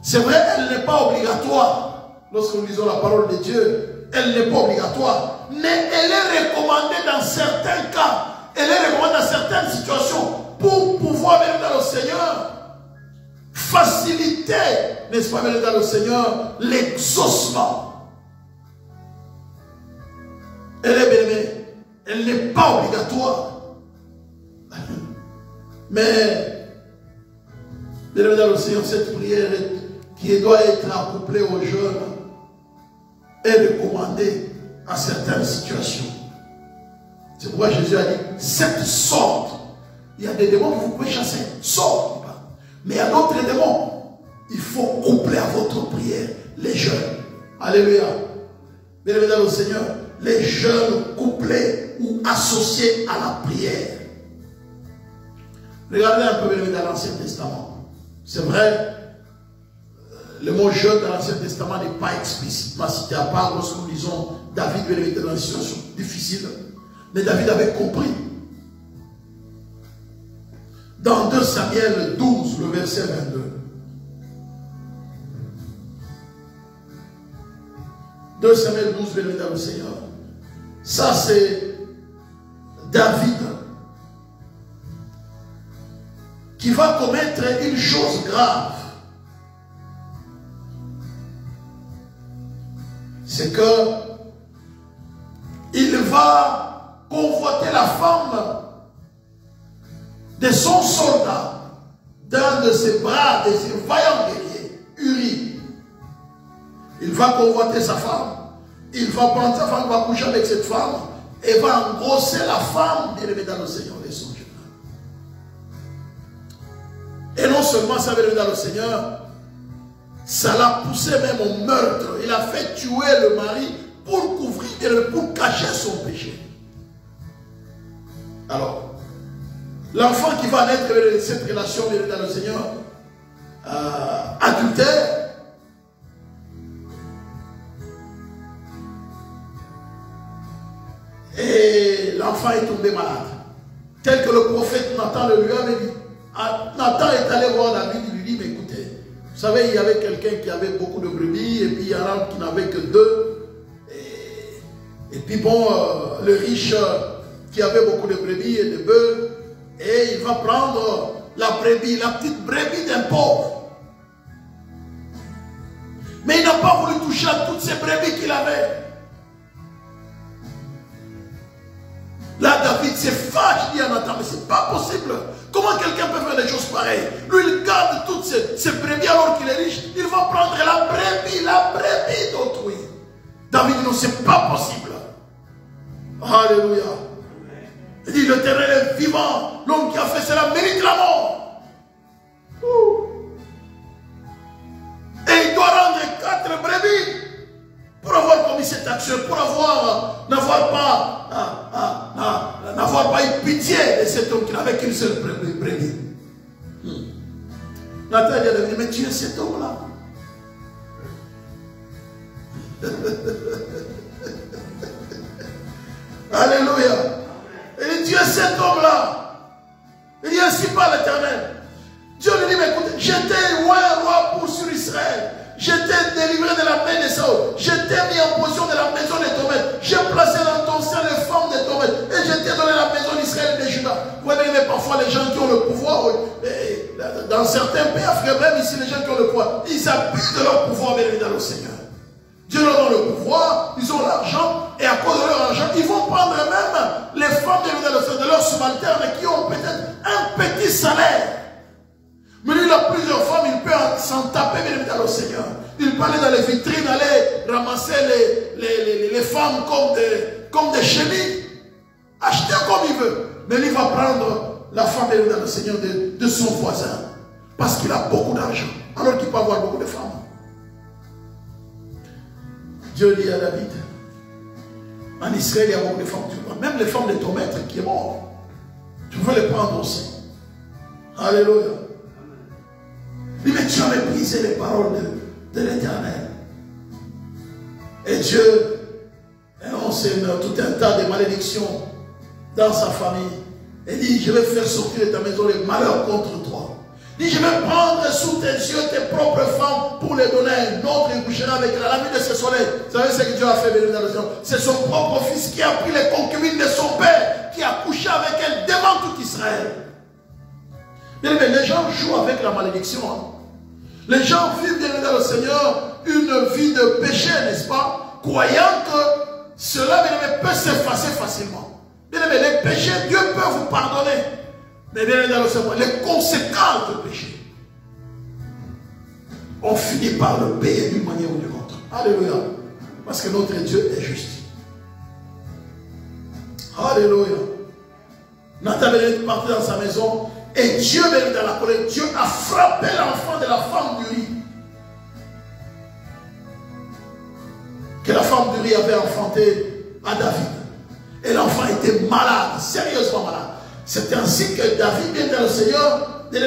C'est vrai, elle n'est pas obligatoire. Lorsque nous lisons la parole de Dieu, elle n'est pas obligatoire. Mais elle est recommandée dans certains cas. Elle est recommandée dans certaines situations pour pouvoir venir dans le Seigneur. Faciliter, n'est-ce pas, venir dans le Seigneur, l'exaucement. Elle est bien-aimée. elle n'est pas obligatoire. Mais, bien évidemment, le Seigneur, cette prière qui doit être accouplée aux jeunes est recommandée à certaines situations. C'est pourquoi Jésus a dit, cette sorte, il y a des démons que vous pouvez chasser, sorte. Mais il y a d'autres démons, il faut coupler à votre prière les jeunes. Alléluia. Bien évidemment, le Seigneur, les jeunes couplés ou associés à la prière. Regardez un peu dans l'Ancien Testament. C'est vrai, le mot jeune dans l'Ancien Testament n'est pas explicitement cité, à part lorsque nous lisons David était dans une situation difficile. Mais David avait compris. Dans 2 Samuel 12, le verset 22. 2 Samuel 12, bien évidemment, le Seigneur. Ça, c'est David qui va commettre une chose grave. C'est que il va convoiter la femme de son soldat, d'un de ses bras, de ses vaillants guerriers, Uri. Il va convoiter sa femme. Il va prendre sa femme, va coucher avec cette femme et va engrosser la femme, bien aimé dans le Seigneur de son Dieu. Et non seulement ça veut dire dans le Seigneur, ça l'a poussé même au meurtre. Il a fait tuer le mari pour couvrir, pour cacher son péché. Alors, l'enfant qui va naître de cette relation dans le Seigneur, adultère, et l'enfant est tombé malade. Tel que le prophète Nathan le lui avait dit. Nathan est allé voir David, il lui dit, mais écoutez, vous savez, il y avait quelqu'un qui avait beaucoup de brebis, et puis il y en a qui n'avait que 2. Et puis bon, le riche qui avait beaucoup de brebis et de bœufs, et il va prendre la brebis, la petite brebis d'un pauvre. Mais il n'a pas voulu toucher à toutes ces brebis qu'il avait. Là, David s'est fâché, dit à Nathan, mais c'est pas possible. Comment quelqu'un peut faire des choses pareilles? Lui, il garde toutes ces brebis alors qu'il est riche. Il va prendre la brebis d'autrui. David dit, non, c'est pas possible. Alléluia. Il dit, l'Éternel est vivant. L'homme qui a fait cela mérite la mort. Et il doit rendre 4 brebis pour avoir commis cette action, pour n'avoir pas eu pitié de cet homme qui n'avait qu'une seule brebis. Nathan a dit, mais tu es cet homme-là. Alléluia. Il dit, tu es cet homme-là. Il dit, ainsi par l'Éternel. Dieu lui dit, mais écoute, j'étais roi pour sur Israël. J'étais délivré de la main de Saül. J'étais mis en position de la maison de ton maître. J'ai placé dans ton sein les femmes de ton maître. Et j'ai donné la maison d'Israël et de Juda. Vous voyez, mais parfois les gens qui ont le pouvoir, dans certains pays africains, même ici, les gens qui ont le pouvoir, ils abusent de leur pouvoir, bien évidemment, le Seigneur. Dieu leur donne le pouvoir, ils ont l'argent, et à cause de leur argent, ils vont prendre même les femmes de leurs subalternes qui ont peut-être un petit salaire. Mais lui, il a plusieurs femmes, il peut s'en taper, bien évidemment, le Seigneur. Il peut aller dans les vitrines, aller ramasser les femmes comme des chenilles, acheter comme il veut. Mais lui va prendre la femme, bien évidemment, le Seigneur, de son voisin, parce qu'il a beaucoup d'argent, alors qu'il peut avoir beaucoup de femmes. Dieu dit à David, en Israël, il y a beaucoup de femmes, tu vois. Même les femmes de ton maître qui est mort, tu veux les prendre aussi. Alléluia. Il dit, mais tu as méprisé les paroles de l'Éternel. Et Dieu énonce tout un tas de malédictions dans sa famille. Il dit, je vais faire sortir de ta maison les malheurs contre toi. Il dit, je vais prendre sous tes yeux tes propres femmes pour les donner à un autre. Il couchera avec elle à la vue de ses soleils. Vous savez ce que Dieu a fait, c'est son propre fils qui a pris les concubines de son père, qui a couché avec elle devant tout Israël. Mais les gens jouent avec la malédiction. Hein. Les gens vivent, bien évidemment, le Seigneur, une vie de péché, n'est-ce pas? Croyant que cela peut s'effacer facilement. Bien aimé, les péchés, Dieu peut vous pardonner. Mais bien aimé, dans le Seigneur, les conséquences du péché, on finit par le payer d'une manière ou d'une autre. Alléluia. Parce que notre Dieu est juste. Alléluia. Nathan est parti dans sa maison et Dieu, même dans la colère, Dieu a frappé l'enfant de la femme d'Uri. Que la femme d'Uri avait enfanté à David. Et l'enfant était malade, sérieusement malade. C'est ainsi que David, bien dans le Seigneur, il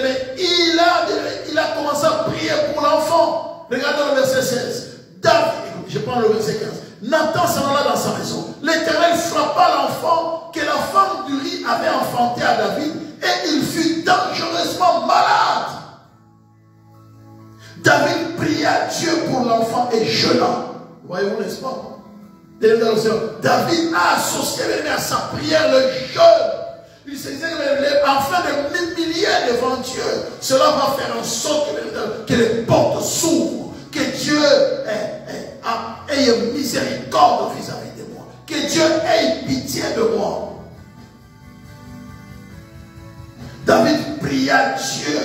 a commencé à prier pour l'enfant. Regardez le verset 16. David, je prends le verset 15. Nathan s'en alla dans sa maison. L'Éternel frappa l'enfant que la femme d'Uri avait enfanté à David et il fut dangereusement malade. David pria Dieu pour l'enfant et jeûna. Voyez-vous, n'est-ce pas? David a associé à sa prière le jeûne. Il se disait afin de m'humilier devant Dieu, cela va faire en sorte que les portes s'ouvrent, que Dieu ait miséricorde vis-à-vis de moi, que Dieu ait pitié de moi. David pria Dieu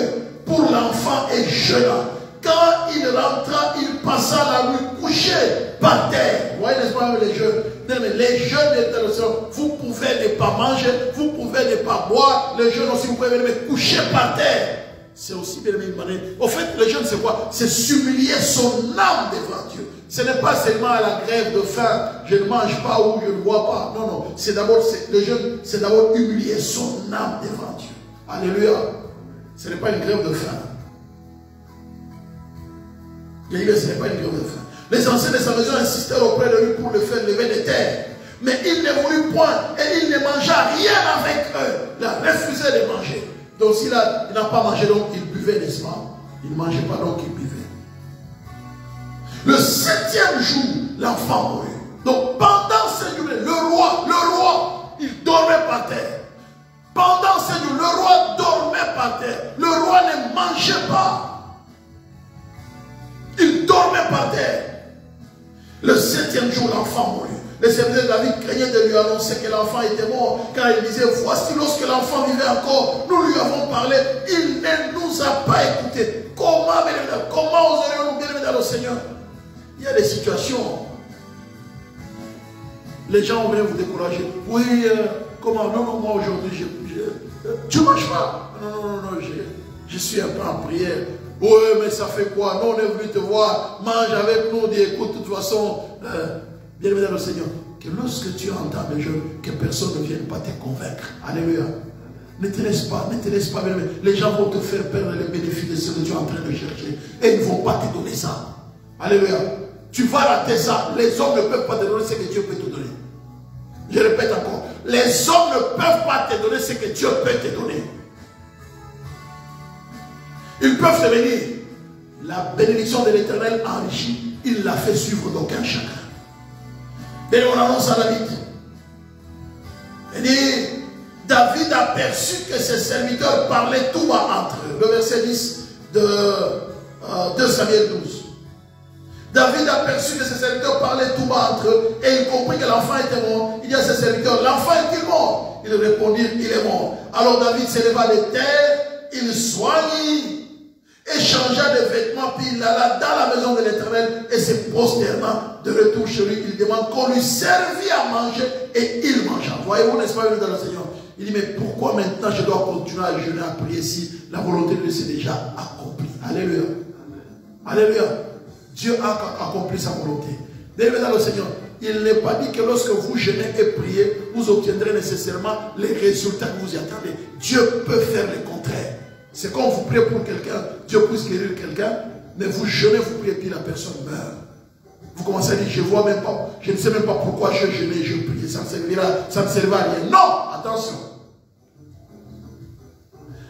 pour l'enfant et jeûna. Quand il rentra, il passa la nuit couché par terre. Vous voyez, n'est-ce pas, les jeûnes? Les jeûnes, vous pouvez ne pas manger, vous pouvez ne pas boire. Les jeûnes aussi, vous pouvez me coucher par terre. C'est aussi bien une manière. Au fait, le jeûne, c'est quoi? C'est s'humilier son âme devant Dieu. Ce n'est pas seulement à la grève de faim, je ne mange pas ou je ne bois pas. Non, non. C'est d'abord, le jeûne, c'est d'abord humilier son âme devant Dieu. Alléluia. Ce n'est pas une grève de faim. Il dit, ce n'est pas une grève de faim. Les anciens de sa maison insistèrent auprès de lui pour le faire lever des terres. Mais il ne voulut point et il ne mangea rien avec eux. Il a refusé de manger. Donc s'il n'a pas mangé, donc il buvait, n'est-ce pas? Il ne mangeait pas, donc il buvait. Le 7e jour, l'enfant mourut. Donc pendant ce jour, le roi, il dormait par terre. Pendant ce jour, le roi dormait par terre. Le roi ne mangeait pas. Il dormait par terre. Le 7e jour, l'enfant mourut. Le serviteur de David craignait de lui annoncer que l'enfant était mort, car il disait, voici lorsque l'enfant vivait encore, nous lui avons parlé, il ne nous a pas écoutés. Comment oserions-nous bien aimer dans le Seigneur? Il y a des situations, les gens veulent vous décourager. Oui, comment? Non, non, moi aujourd'hui, tu ne manges pas. Non, je suis un peu en prière. Oui, mais ça fait quoi? Non, on est venu te voir, mange avec nous, dis écoute, de toute façon, bien aimé dans le Seigneur, que lorsque tu entends le jeûne, que personne ne vienne pas te convaincre. Alléluia. Ne te laisse pas, bien aimé. Les gens vont te faire perdre les bénéfices de ce que tu es en train de chercher. Et ils ne vont pas te donner ça. Alléluia. Tu vas rater ça. Les hommes ne peuvent pas te donner ce que Dieu peut te donner. Je répète encore. Les hommes ne peuvent pas te donner ce que Dieu peut te donner. Ils peuvent te bénir. La bénédiction de l'Éternel enrichit. Il l'a fait suivre d'aucun chagrin. Et on annonce à David. Il dit, David aperçut que ses serviteurs parlaient tout bas entre eux. Le verset 10 de 2 Samuel 12. David aperçut que ses serviteurs parlaient tout bas entre eux et il comprit que l'enfant était mort. Il dit à ses serviteurs, l'enfant est-il mort? Ils répondirent, il est mort. Alors David s'éleva de terre, il soignit, échangea des vêtements, puis il alla dans la maison de l'Éternel et se prosterna de retour chez lui. Il demande qu'on lui servit à manger et il mangea. Voyez-vous, n'est-ce pas, dans le Seigneur? Il dit, mais pourquoi maintenant je dois continuer à jeûner, à prier si la volonté de Dieu s'est déjà accomplie? Alléluia. Alléluia. Dieu a accompli sa volonté. Bien-aimé dans le Seigneur, il n'est pas dit que lorsque vous jeûnez et priez, vous obtiendrez nécessairement les résultats que vous y attendez. Dieu peut faire le contraire. C'est quand vous priez pour quelqu'un, Dieu puisse guérir quelqu'un, mais vous jeûnez, vous priez, puis la personne meurt. Vous commencez à dire, je vois même pas, je ne sais même pas pourquoi je jeûnais, je priais, ça ne servira à rien. Non, attention.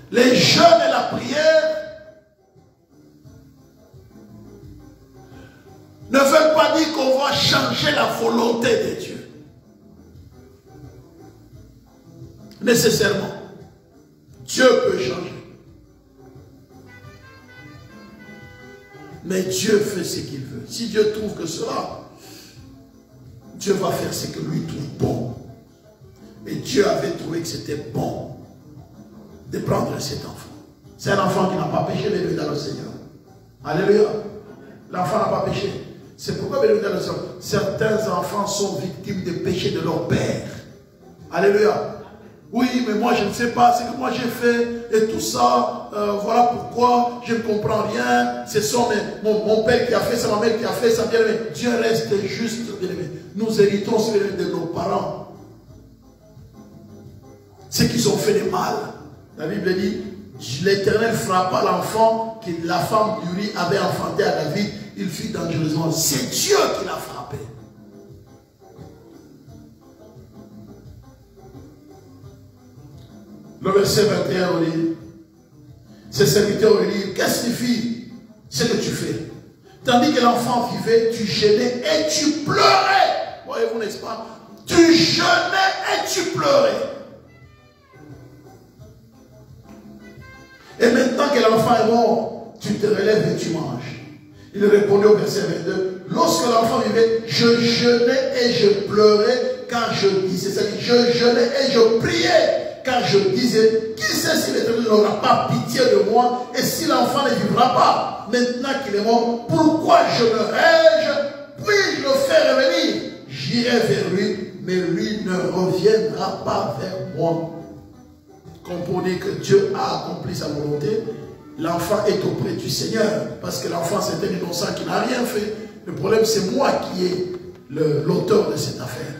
Les jeûnes et la prière ne veulent pas dire qu'on va changer la volonté de Dieu. Nécessairement. Dieu peut changer. Mais Dieu fait ce qu'il veut. Si Dieu trouve que cela, Dieu va faire ce que lui trouve bon. Et Dieu avait trouvé que c'était bon de prendre cet enfant. C'est un enfant qui n'a pas péché, mais dans le Seigneur. Alléluia. L'enfant n'a pas péché. C'est pourquoi, bien évidemment, certains enfants sont victimes des péchés de leur père. Alléluia. Oui, mais moi je ne sais pas, c'est que moi j'ai fait et tout ça, voilà pourquoi je ne comprends rien. C'est mon père qui a fait ça, ma mère qui a fait ça, bien aimé. Dieu reste juste, bien aimé. Nous héritons de nos parents ce qu'ils ont fait de mal. La Bible dit, l'Éternel frappa l'enfant que la femme d'Uri avait enfanté à David. Il fut dangereusement. C'est Dieu qui l'a frappé. Le verset 21, on dit, ses serviteurs lui disent, qu'est-ce qui signifie ce que tu fais? Tandis que l'enfant vivait, tu gênais et tu pleurais. Voyez-vous, n'est-ce pas? Tu jeûnais et tu pleurais. Et maintenant que l'enfant est mort, tu te relèves et tu manges. Il répondait au verset 22, lorsque l'enfant vivait, je jeûnais et je pleurais car je disais, c'est-à-dire je jeûnais et je priais car je disais, qui sait si l'Éternel n'aura pas pitié de moi et si l'enfant ne vivra pas. Maintenant qu'il est mort, pourquoi jeûnerais-je? Puis-je le faire revenir? J'irai vers lui, mais lui ne reviendra pas vers moi. Comprenez que Dieu a accompli sa volonté. L'enfant est auprès du Seigneur. Parce que l'enfant, c'est un innocent qui n'a rien fait. Le problème, c'est moi qui ai l'auteur de cette affaire.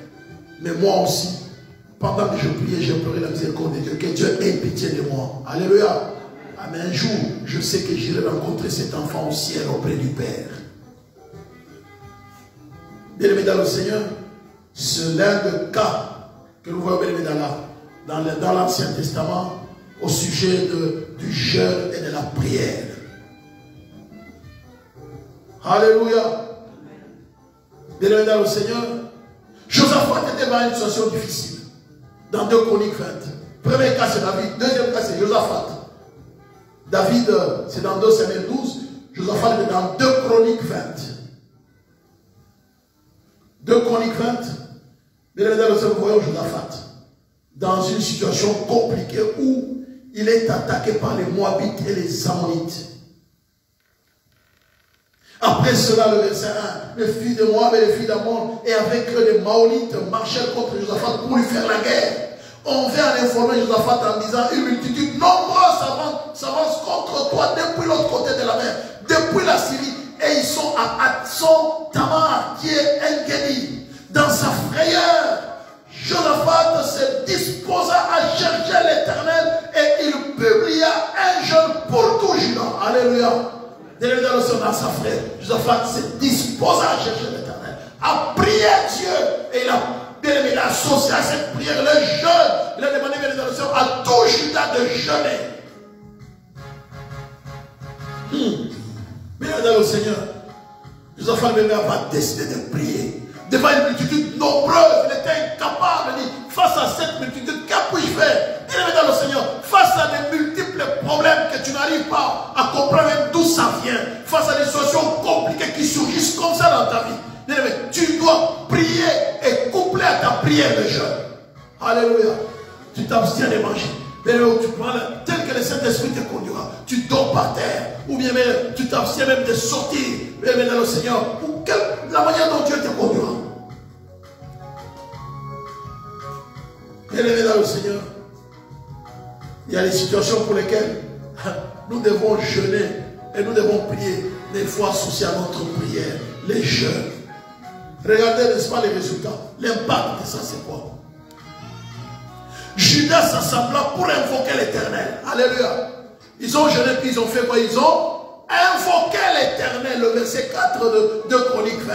Mais moi aussi, pendant que je priais, j'ai pleuré la miséricorde de Dieu. Que Dieu ait pitié de moi. Alléluia. Mais un jour, je sais que j'irai rencontrer cet enfant au ciel auprès du Père. Bien-aimés dans le Seigneur, c'est l'un des cas que nous voyons, bien-aimés dans l'Ancien Testament, au sujet du jeûne et de la prière. Alléluia. Bien-aimés dans le Seigneur, Josaphat était dans une situation difficile. Dans 2 Chroniques 20. Premier cas, c'est David. Deuxième cas, c'est Josaphat. David, c'est dans 2 Samuel 12. Josaphat est dans 2 Chroniques 20. 2 Chroniques 20. Bien évidemment, nous voyons Josaphat dans une situation compliquée où il est attaqué par les Moabites et les Ammonites. Après cela, le verset 1, les filles de Moab et les filles d'Ammon, et avec eux les Maonites marchèrent contre Josaphat pour lui faire la guerre. On vient informer Josaphat en disant, une multitude nombreuse s'avance contre toi depuis l'autre côté de la mer, depuis la Syrie, et ils sont à Hatson Tamar, qui est En-Gedi. Dans sa frayeur, Josaphat se disposa à chercher l'Éternel et il publia un jeûne pour tout Juda. Alléluia. Dans sa frayeur, Josaphat se disposa à chercher l'Éternel, à prier Dieu, et il a associé à cette prière le jeûne. Il a demandé à tout Juda de jeûner. Mais dans le Seigneur, Josaphat n'a pas décidé de prier. Devant une multitude nombreuse, il était incapable de dire, face à cette multitude, que puis-je faire? Il est dans le Seigneur, face à des multiples problèmes que tu n'arrives pas à comprendre même d'où ça vient, face à des situations compliquées qui surgissent comme ça dans ta vie, tu dois prier et coupler à ta prière le jeûne. Alléluia. Tu t'abstiens de manger. Tu prends tel que le Saint-Esprit te conduira. Tu dors par terre. Ou bien tu t'abstiens même de sortir. Mais dans le Seigneur. Pour la manière dont Dieu te conduira. Bien-aimé dans le Seigneur. Il y a des situations pour lesquelles nous devons jeûner. Et nous devons prier. Des fois associés à notre prière. Les jeûnes. Regardez, n'est-ce pas, les résultats. L'impact de ça, c'est quoi? Judas s'assembla pour invoquer l'Éternel. Alléluia. Ils ont jeûné, puis ils ont fait quoi? Ils ont invoqué l'Éternel. Le verset 4 de Chroniques 20.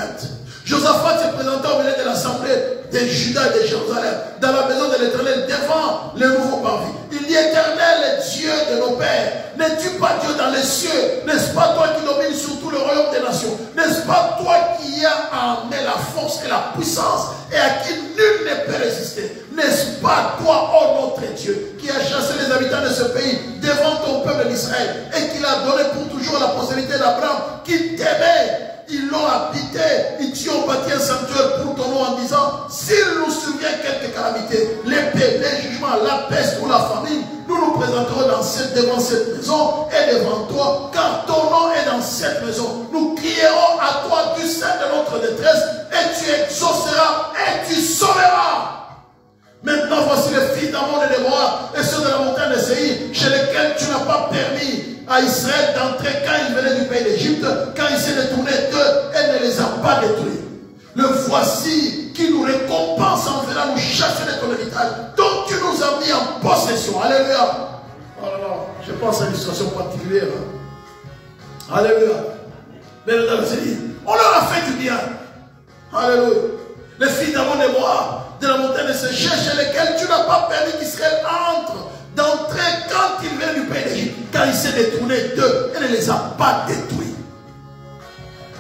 Josaphat se présenta au milieu de l'assemblée de Judas et de Jérusalem, dans la maison de l'Éternel, devant le nouveau parvis. Il dit, Éternel, Dieu de nos pères, n'es-tu pas Dieu dans les cieux? N'est-ce pas toi qui domines sur tout le royaume des nations? N'est-ce pas toi qui as amené la force et la puissance et à qui nul ne peut résister? N'est-ce pas toi, ô notre Dieu, qui as chassé les habitants de ce pays devant ton peuple d'Israël et qui l'a donné pour toujours à la postérité d'Abraham qui t'aimait? Ils l'ont habité, ils t'y ont bâti un sanctuaire pour ton nom en disant, s'il nous survient quelque calamité, l'épée, la peste ou la famine, nous nous présenterons devant cette maison et devant toi, car ton nom est dans cette maison. Nous crierons à toi du sein de notre détresse, et tu exauceras et tu sauveras. Maintenant, voici les fils d'Amon et de Moab, et ceux de la montagne de Séir, chez lesquels tu n'as pas permis à Israël d'entrer quand il venait du pays d'Égypte, quand il s'est détourné d'eux, elle ne les a pas détruits. Le voici qui nous récompense en venant nous chasser de ton héritage, dont tu nous as mis en possession. Alléluia. Oh là là, je pense à une situation particulière. Hein. Alléluia. Mais le Seigneur, on leur a fait du bien. Alléluia. Les filles d'Amon et Moab, de la montagne de Séir, chez lesquels tu n'as pas permis qu'Israël entre, d'entrer quand il vient du pays d'Égypte, quand il s'est détourné d'eux, elle ne les a pas détruits.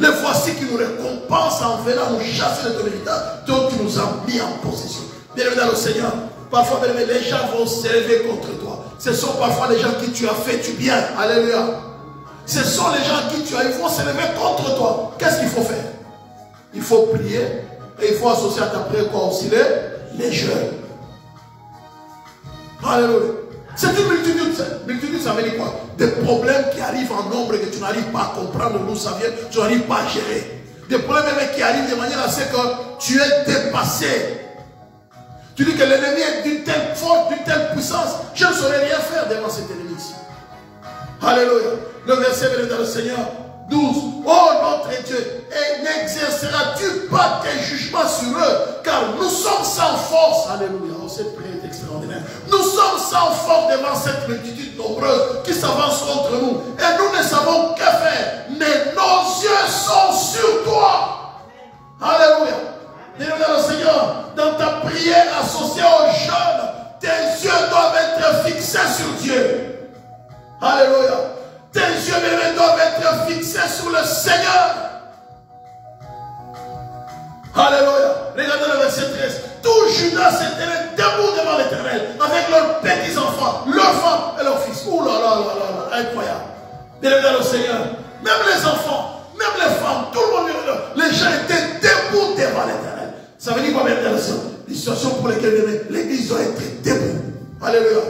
Les voici qui nous récompensent en venant nous chasser de ton héritage, dont tu nous as mis en possession. Bien-aimé dans le Seigneur, parfois, les gens vont s'élever contre toi. Ce sont parfois les gens qui tu as fait du bien. Alléluia. Ce sont les gens qui tu as, ils vont s'élever contre toi. Qu'est-ce qu'il faut faire? Il faut prier et il faut associer à ta prière quoi aussi les jeunes. Alléluia. C'est une multitude. Multitude, ça veut dire quoi? Des problèmes qui arrivent en nombre et que tu n'arrives pas à comprendre d'où ça vient, tu n'arrives pas à gérer. Des problèmes qui arrivent de manière à ce que tu es dépassé. Tu dis que l'ennemi est d'une telle force, d'une telle puissance, je ne saurais rien faire devant cet ennemi-ci. Alléluia. Le verset venu dans le Seigneur 12. Oh notre Dieu, et n'exerceras-tu pas tes jugements sur eux, car nous sommes sans force. Alléluia. Oh, cette prière est extraordinaire. Nous sommes sans force devant cette multitude nombreuse qui s'avance contre nous. Et nous ne savons que faire. Mais nos yeux sont sur toi. Alléluia. Bien-aimé le Seigneur, dans ta prière associée aux jeunes, tes yeux doivent être fixés sur Dieu. Alléluia. Tes yeux, bien-aimés, doivent être fixés sur le Seigneur. Alléluia. Regardez le verset 13. Tout Judas s'était debout devant l'Éternel, avec leurs petits-enfants, leurs femmes et leurs fils. Ouh là là là là, incroyable. Bien-aimé le Seigneur, même les enfants, même les femmes, tout le monde, les gens étaient debout devant l'Éternel. Ça veut dire quoi, bien dans les situations pour lesquelles l'Église doit être debout. Alléluia.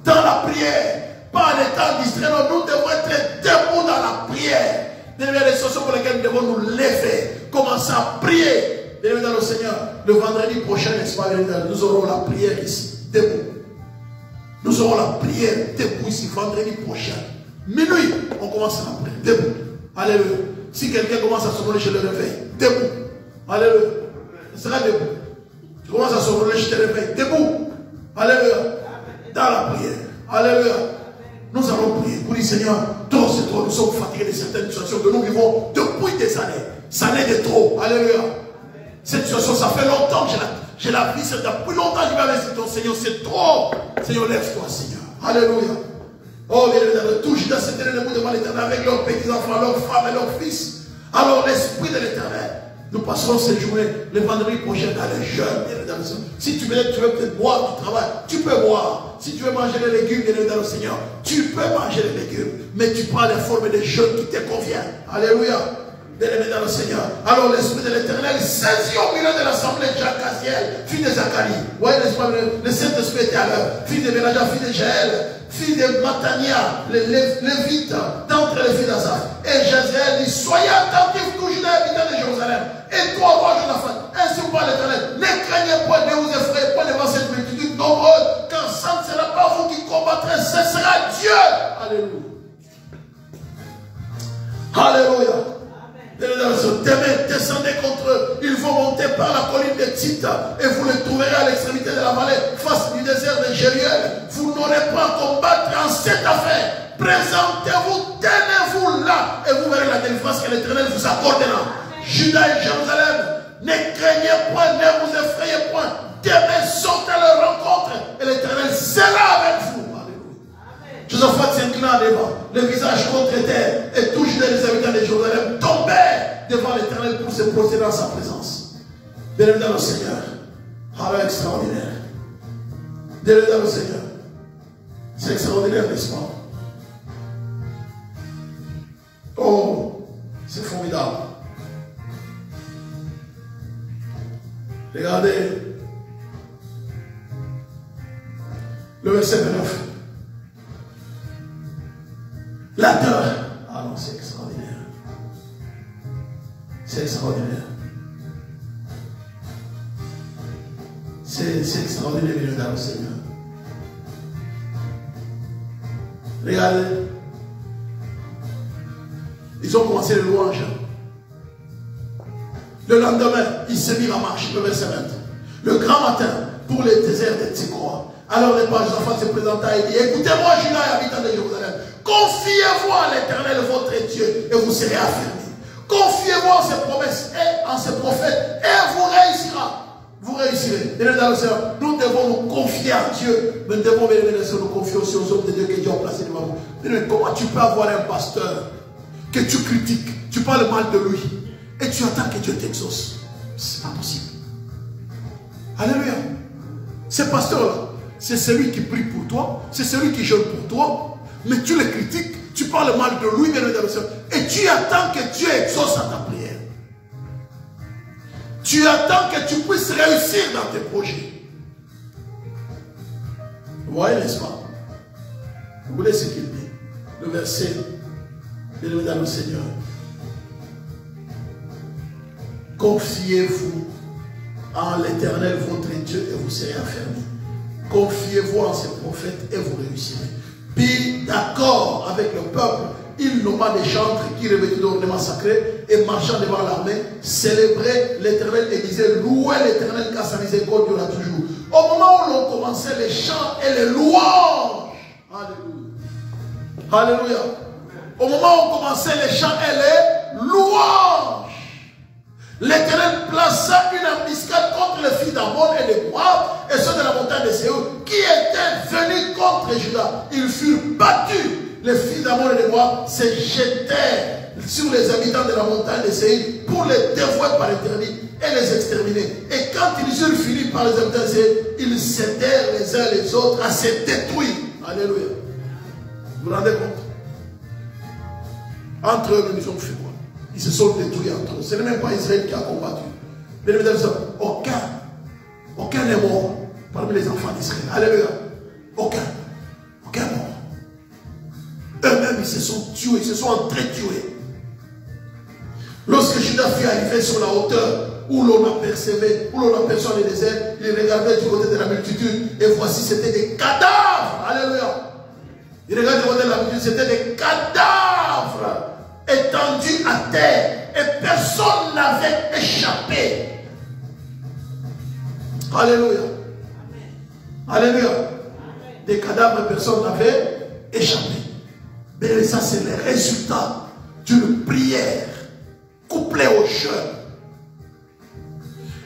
Dans la prière, pas en étant distrait, nous devons être debout dans la prière. Il y a des situations pour lesquelles nous devons nous lever, commencer à prier. Bien dans le Seigneur, le vendredi prochain, n'est-ce pas, nous aurons la prière ici, debout. Nous aurons la prière debout ici, vendredi prochain. Minuit, on commence à la prière, debout. Alléluia. Si quelqu'un commence à se rouler, je le réveille, debout. Alléluia. Ce sera debout. Tu commences à se rouler, je te réveille, debout. Alléluia. Dans la prière. Alléluia. Nous allons prier pour dire, Seigneur, trop c'est trop, nous sommes fatigués de certaines situations que nous vivons depuis des années. Ça n'est de trop. Alléluia. Cette situation, ça fait longtemps que je la vis, depuis longtemps que je vais avec ton Seigneur, c'est trop. Seigneur, lève-toi, Seigneur. Alléluia. Oh, bien évidemment, tout Judas s'était debout devant l'Éternel avec leurs petits-enfants, leurs femmes et leurs fils. Alors, l'Esprit de l'Éternel, nous passerons cette journée, le vendredi prochain, dans les jeunes, bien évidemment. Si tu veux peut-être boire, tu travailles, tu peux boire. Si tu veux manger les légumes, bien évidemment, Seigneur, tu peux manger les légumes. Mais tu prends les formes des jeunes qui te conviennent. Alléluia. Bien-aimé dans le Seigneur. Alors l'Esprit de l'Éternel saisit au milieu de l'assemblée Jacasiel, fille de Zacharie. Voyez, n'est-ce pas, le Saint-Esprit était à l'heure. Fille de Bénaja, fille de Jaël, fille de Matania, les Lévites, d'entre les filles d'Azaph. Et Jaziel dit, soyez attentifs, tous Judas, habitants de Jérusalem. Et toi, roi Jonathan, ainsi parle l'Éternel. Ne craignez point, ne vous effrayez point devant cette multitude nombreuse, car ça ne sera pas vous qui combattrez, ce sera Dieu. Alléluia. Alléluia. Demain, descendez contre eux. Ils vont monter par la colline de Tita et vous les trouverez à l'extrémité de la vallée, face du désert de Jériel. Vous n'aurez pas à combattre en cette affaire. Présentez-vous, tenez-vous là et vous verrez la délivrance que l'Éternel vous accordera. Judas et Jérusalem, ne craignez point, ne vous effrayez point. Demain, sortez à leur rencontre et l'Éternel sera avec vous. Josaphat s'inclina devant, le visage contre terre, et tous les habitants de Jérusalem tombaient devant l'Éternel pour se poser dans sa présence. Bienvenue dans le Seigneur. Alors extraordinaire. Bienvenue dans le Seigneur. C'est extraordinaire, n'est-ce pas? Oh, c'est formidable. Regardez. Le verset 29. La terre. Ah non, c'est extraordinaire. C'est extraordinaire. C'est extraordinaire, bien dans le Seigneur. Regardez. Ils ont commencé les louanges. Le lendemain, ils se mirent en marche. Le verset 20. Le grand matin, pour les déserts de Tsékoa. Alors les pages enfants se présenta et dit, écoutez-moi, Judas et habitants de Jérusalem, confiez-vous à l'Éternel votre Dieu et vous serez affermis. Confiez-vous en ses promesses et en ses prophètes et vous réussira. Vous réussirez. Nous devons nous confier à Dieu, mais nous devons nous confier aussi aux hommes de Dieu que Dieu a placés devant nous. Mais comment tu peux avoir un pasteur que tu critiques, tu parles mal de lui et tu attends que Dieu t'exauce? C'est pas possible. Alléluia. Ce pasteur-là, c'est celui qui prie pour toi, c'est celui qui jeûne pour toi, mais tu le critiques, tu parles mal de lui, et tu attends que Dieu exauce à ta prière. Tu attends que tu puisses réussir dans tes projets. Vous voyez, n'est-ce pas? Vous voulez ce qu'il dit? Le verset, bien dans le Seigneur. Confiez-vous en l'Éternel votre Dieu et vous serez affermis. Confiez-vous en ses prophètes et vous réussirez. Puis, d'accord avec le peuple, il nomma des chantres qui revêtaient d'ornements sacrés et marchant devant l'armée, célébraient l'Éternel et disaient, louez l'Éternel car sa miséricorde durera toujours. Au moment où l'on commençait les chants et les louanges, alléluia, alléluia, au moment où on commençait les chants et les louanges, l'Éternel plaça une embuscade contre les fils d'Ammon et de Moab et ceux de la montagne de Séoul qui étaient venus contre Juda. Ils furent battus. Les fils d'Ammon et de Moab se jetèrent sur les habitants de la montagne de Séoul pour les dévouer par l'éternité et les exterminer. Et quand ils eurent fini par les habitants de Séoul, ils s'aidèrent les uns les autres à se détruire. Alléluia. Vous vous rendez compte? Entre eux, ils ont fait quoi? Ils se sont détruits entre eux. Ce n'est même pas Israël qui a combattu. Mais aucun n'est mort parmi les enfants d'Israël. Alléluia. Aucun mort. Eux-mêmes, ils se sont tués, ils se sont entretués. Lorsque Judas fut arrivé sur la hauteur où l'on apercevait, où l'on aperçoit le désert, il regardait du côté de la multitude et voici, c'était des cadavres. Alléluia. Il regardait du côté de la multitude, c'était des cadavres étendus à terre et personne n'avait échappé. Alléluia. Alléluia. Des cadavres, personne n'avait échappé. Mais ça, c'est le résultat d'une prière couplée au jeûne.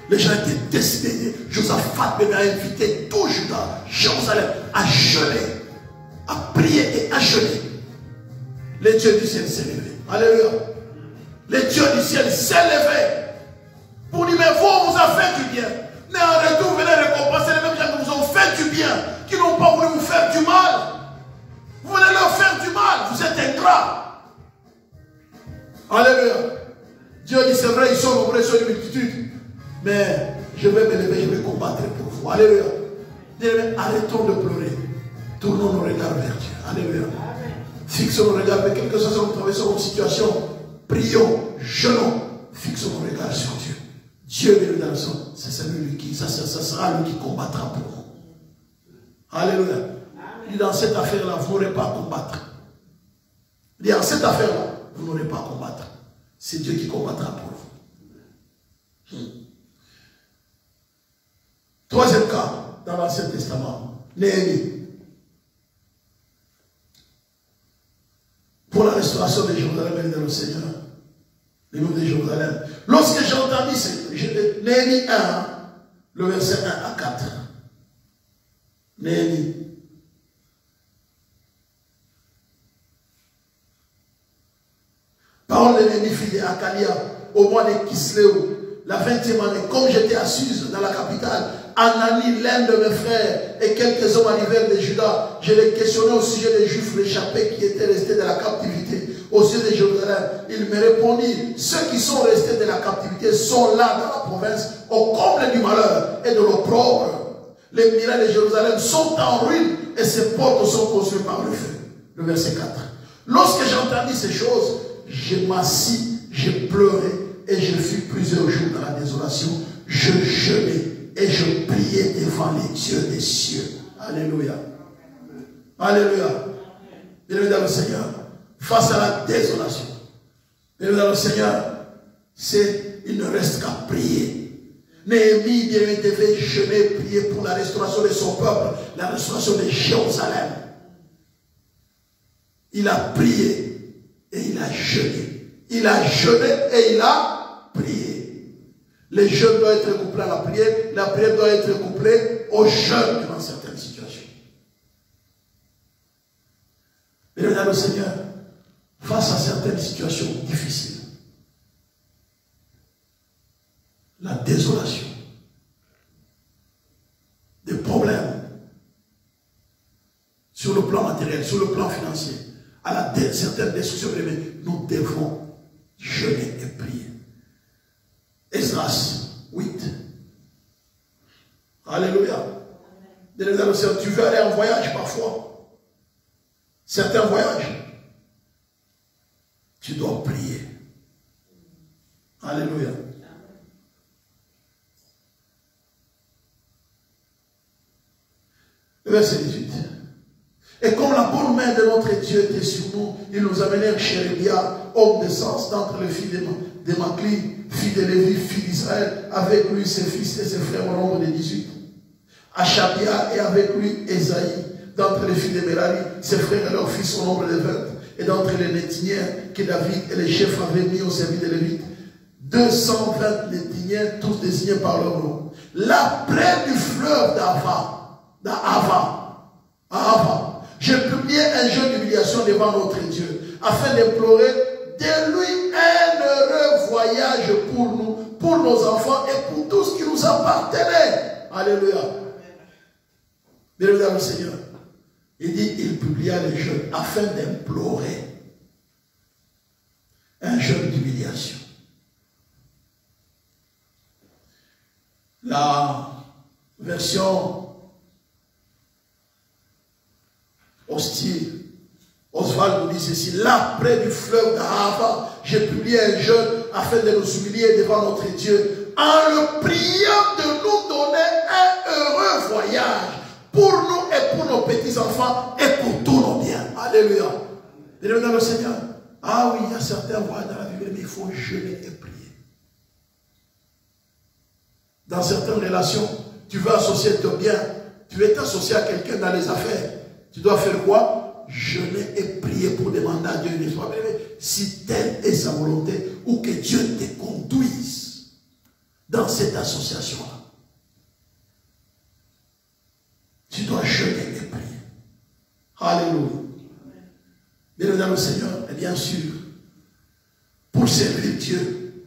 Les gens étaient décidés. Josaphat m'avait invité tout Juda, Jérusalem, à jeûner, à prier et à jeûner. Les dieux du ciel s'est levé. Alléluia. Les dieux du ciel s'est levé pour dire, mais vous a fait du bien. Mais en retour, vous venez récompenser les mêmes gens qui vous ont fait du bien, qui n'ont pas voulu vous faire du mal. Vous venez leur faire du mal, vous êtes ingrats. Alléluia. Dieu dit, c'est vrai, ils sont nombreux sur une multitude, mais je vais me lever, je vais combattre pour vous. Alléluia. Arrêtons de pleurer. Tournons nos regards vers Dieu. Alléluia. Fixons nos regards, mais quelle que soit notre traversons notre situation, prions, jeûnons, fixons nos regards sur Dieu. Dieu est dans le son, c'est celui qui, ça sera lui qui combattra pour nous. Alléluia. Il dit, dans cette affaire-là, vous n'aurez pas à combattre. Il dit, dans cette affaire-là, vous n'aurez pas à combattre. C'est Dieu qui combattra pour vous. Troisième cas, dans l'Ancien Testament, Néhémie. Pour la restauration de Jérusalem et de le Seigneur, les mots de Jérusalem. Lorsque j'ai entendu Néhémie 1, le verset 1 à 4. Néhémie. Parole de Néhémie, fille d'Akalia, au mois de Kisléou, la 20e année, comme j'étais à Suse, dans la capitale, Anani, l'un de mes frères, et quelques hommes arrivèrent de Juda. Je les questionnais au sujet des Juifs réchappés qui étaient restés de la captivité, au sujet de Jérusalem. Il me répondit, ceux qui sont restés de la captivité sont là dans la province, au comble du malheur et de l'opprobre. Les murailles de Jérusalem sont en ruine et ses portes sont consumes par le feu. Le verset 4. Lorsque j'ai entendu ces choses, je m'assis, j'ai pleuré et je fus plusieurs jours dans la désolation. Je jeûnais et je priais devant les dieux des cieux. Alléluia. Alléluia. Bienvenue dans le Seigneur. Face à la désolation. Bienvenue dans le Seigneur. Il ne reste qu'à prier. Néhémie devait jeûner, prier pour la restauration de son peuple, la restauration de Jérusalem. Il a prié et il a jeûné. Il a jeûné et il a prié. Le jeûne doit être couplé à la prière doit être couplée au jeûne dans certaines situations. Et le Seigneur, face à certaines situations difficiles, la désolation, des problèmes sur le plan matériel, sur le plan financier, à certaines destructions, nous devons jeûner et prier. Esdras 8. Alléluia. Tu veux aller en voyage parfois. Certains voyages, tu dois prier. Alléluia. Verset 18. Et comme la bonne main de notre Dieu était sur nous, ils nous amenèrent chez Rélia, homme de sens, d'entre les filles de Macli, fille de Lévi, fille d'Israël, avec lui ses fils et ses frères au nombre de 18. Achabia et avec lui Esaïe, d'entre les filles de Merari, ses frères et leurs fils au nombre de 20. Et d'entre les Nétiniens que David et les chefs avaient mis au service des Lévites, 220 Nétiniens, tous désignés par leur nom. Là, près du fleuve d'Ava, j'ai publié un jeu d'humiliation devant notre Dieu, afin d'implorer de lui un heureux voyage pour nous, pour nos enfants et pour tout ce qui nous appartenait. Alléluia. Bienvenue dans le Seigneur. Il dit, il publia les jeux afin d'implorer un jeûne d'humiliation. La version hostile, Oswald nous dit ceci, là près du fleuve d'Ahava, j'ai publié un jeûne afin de nous humilier devant notre Dieu, en le priant de nous donner un heureux voyage pour nous et pour nos petits-enfants et pour tous nos biens. Alléluia. Bienvenue dans le Seigneur. Ah oui, il y a certains voies dans la Bible, mais il faut jeûner et prier. Dans certaines relations, tu veux associer ton bien, tu veux t'associer à quelqu'un dans les affaires. Tu dois faire quoi? Jeûner et prier pour demander à Dieu une histoire. Si telle est sa volonté, ou que Dieu te conduise dans cette association-là. Tu dois jeûner et prier. Alléluia. Bien dans le Seigneur, et bien sûr, pour servir Dieu,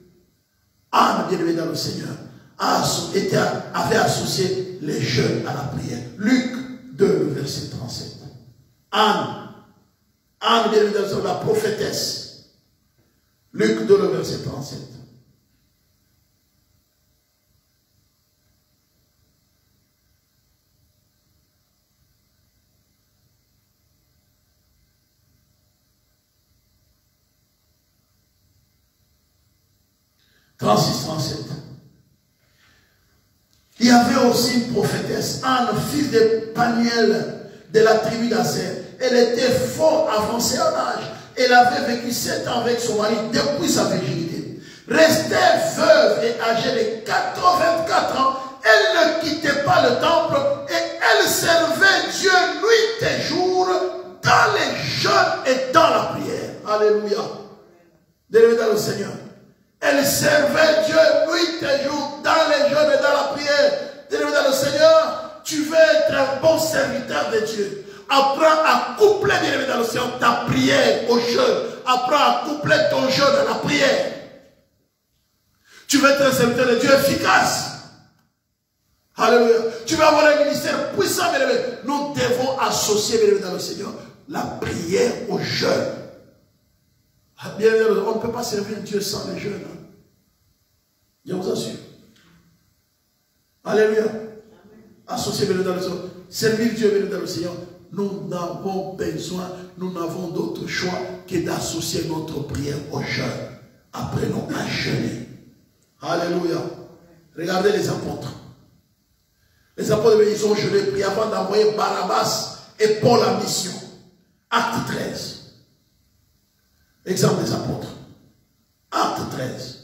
Anne, bien aimé dans le Seigneur, avait associé les jeûnes à la prière. Luc 2, verset 37. Anne, bien aimé dans le Seigneur, la prophétesse. Luc 2, verset 37. Il y avait aussi une prophétesse, Anne, fille de Paniel, de la tribu d'Aser. Elle était fort avancée en âge. Elle avait vécu 7 ans avec son mari depuis sa virginité. Restée veuve et âgée de 84 ans, elle ne quittait pas le temple et elle servait Dieu nuit et jour dans les jeûnes et dans la prière. Alléluia. Délégué dans le Seigneur. Elle servait Dieu nuit et jour dans les jeûnes et dans la prière. Délégué dans le Seigneur, tu veux être un bon serviteur de Dieu. Apprends à coupler, bien-aimé dans le Seigneur, ta prière au jeûne. Apprends à coupler ton jeûne à la prière. Tu veux être un serviteur de Dieu efficace. Alléluia. Tu veux avoir un ministère puissant, bien-aimé. Nous devons associer, bien-aimé dans le Seigneur, la prière au jeûne. Bien-aimé, on ne peut pas servir Dieu sans le jeûne. Hein. Je vous assure. Alléluia. associer dans le Seigneur, servir Dieu dans le Seigneur, nous n'avons besoin, nous n'avons d'autre choix que d'associer notre prière au jeûne. Apprenons à jeûner. Alléluia. Regardez les apôtres. Les apôtres, ils ont jeûné, prié avant d'envoyer Barnabas et Paul en mission. Acte 13. Exemple des apôtres. Acte 13.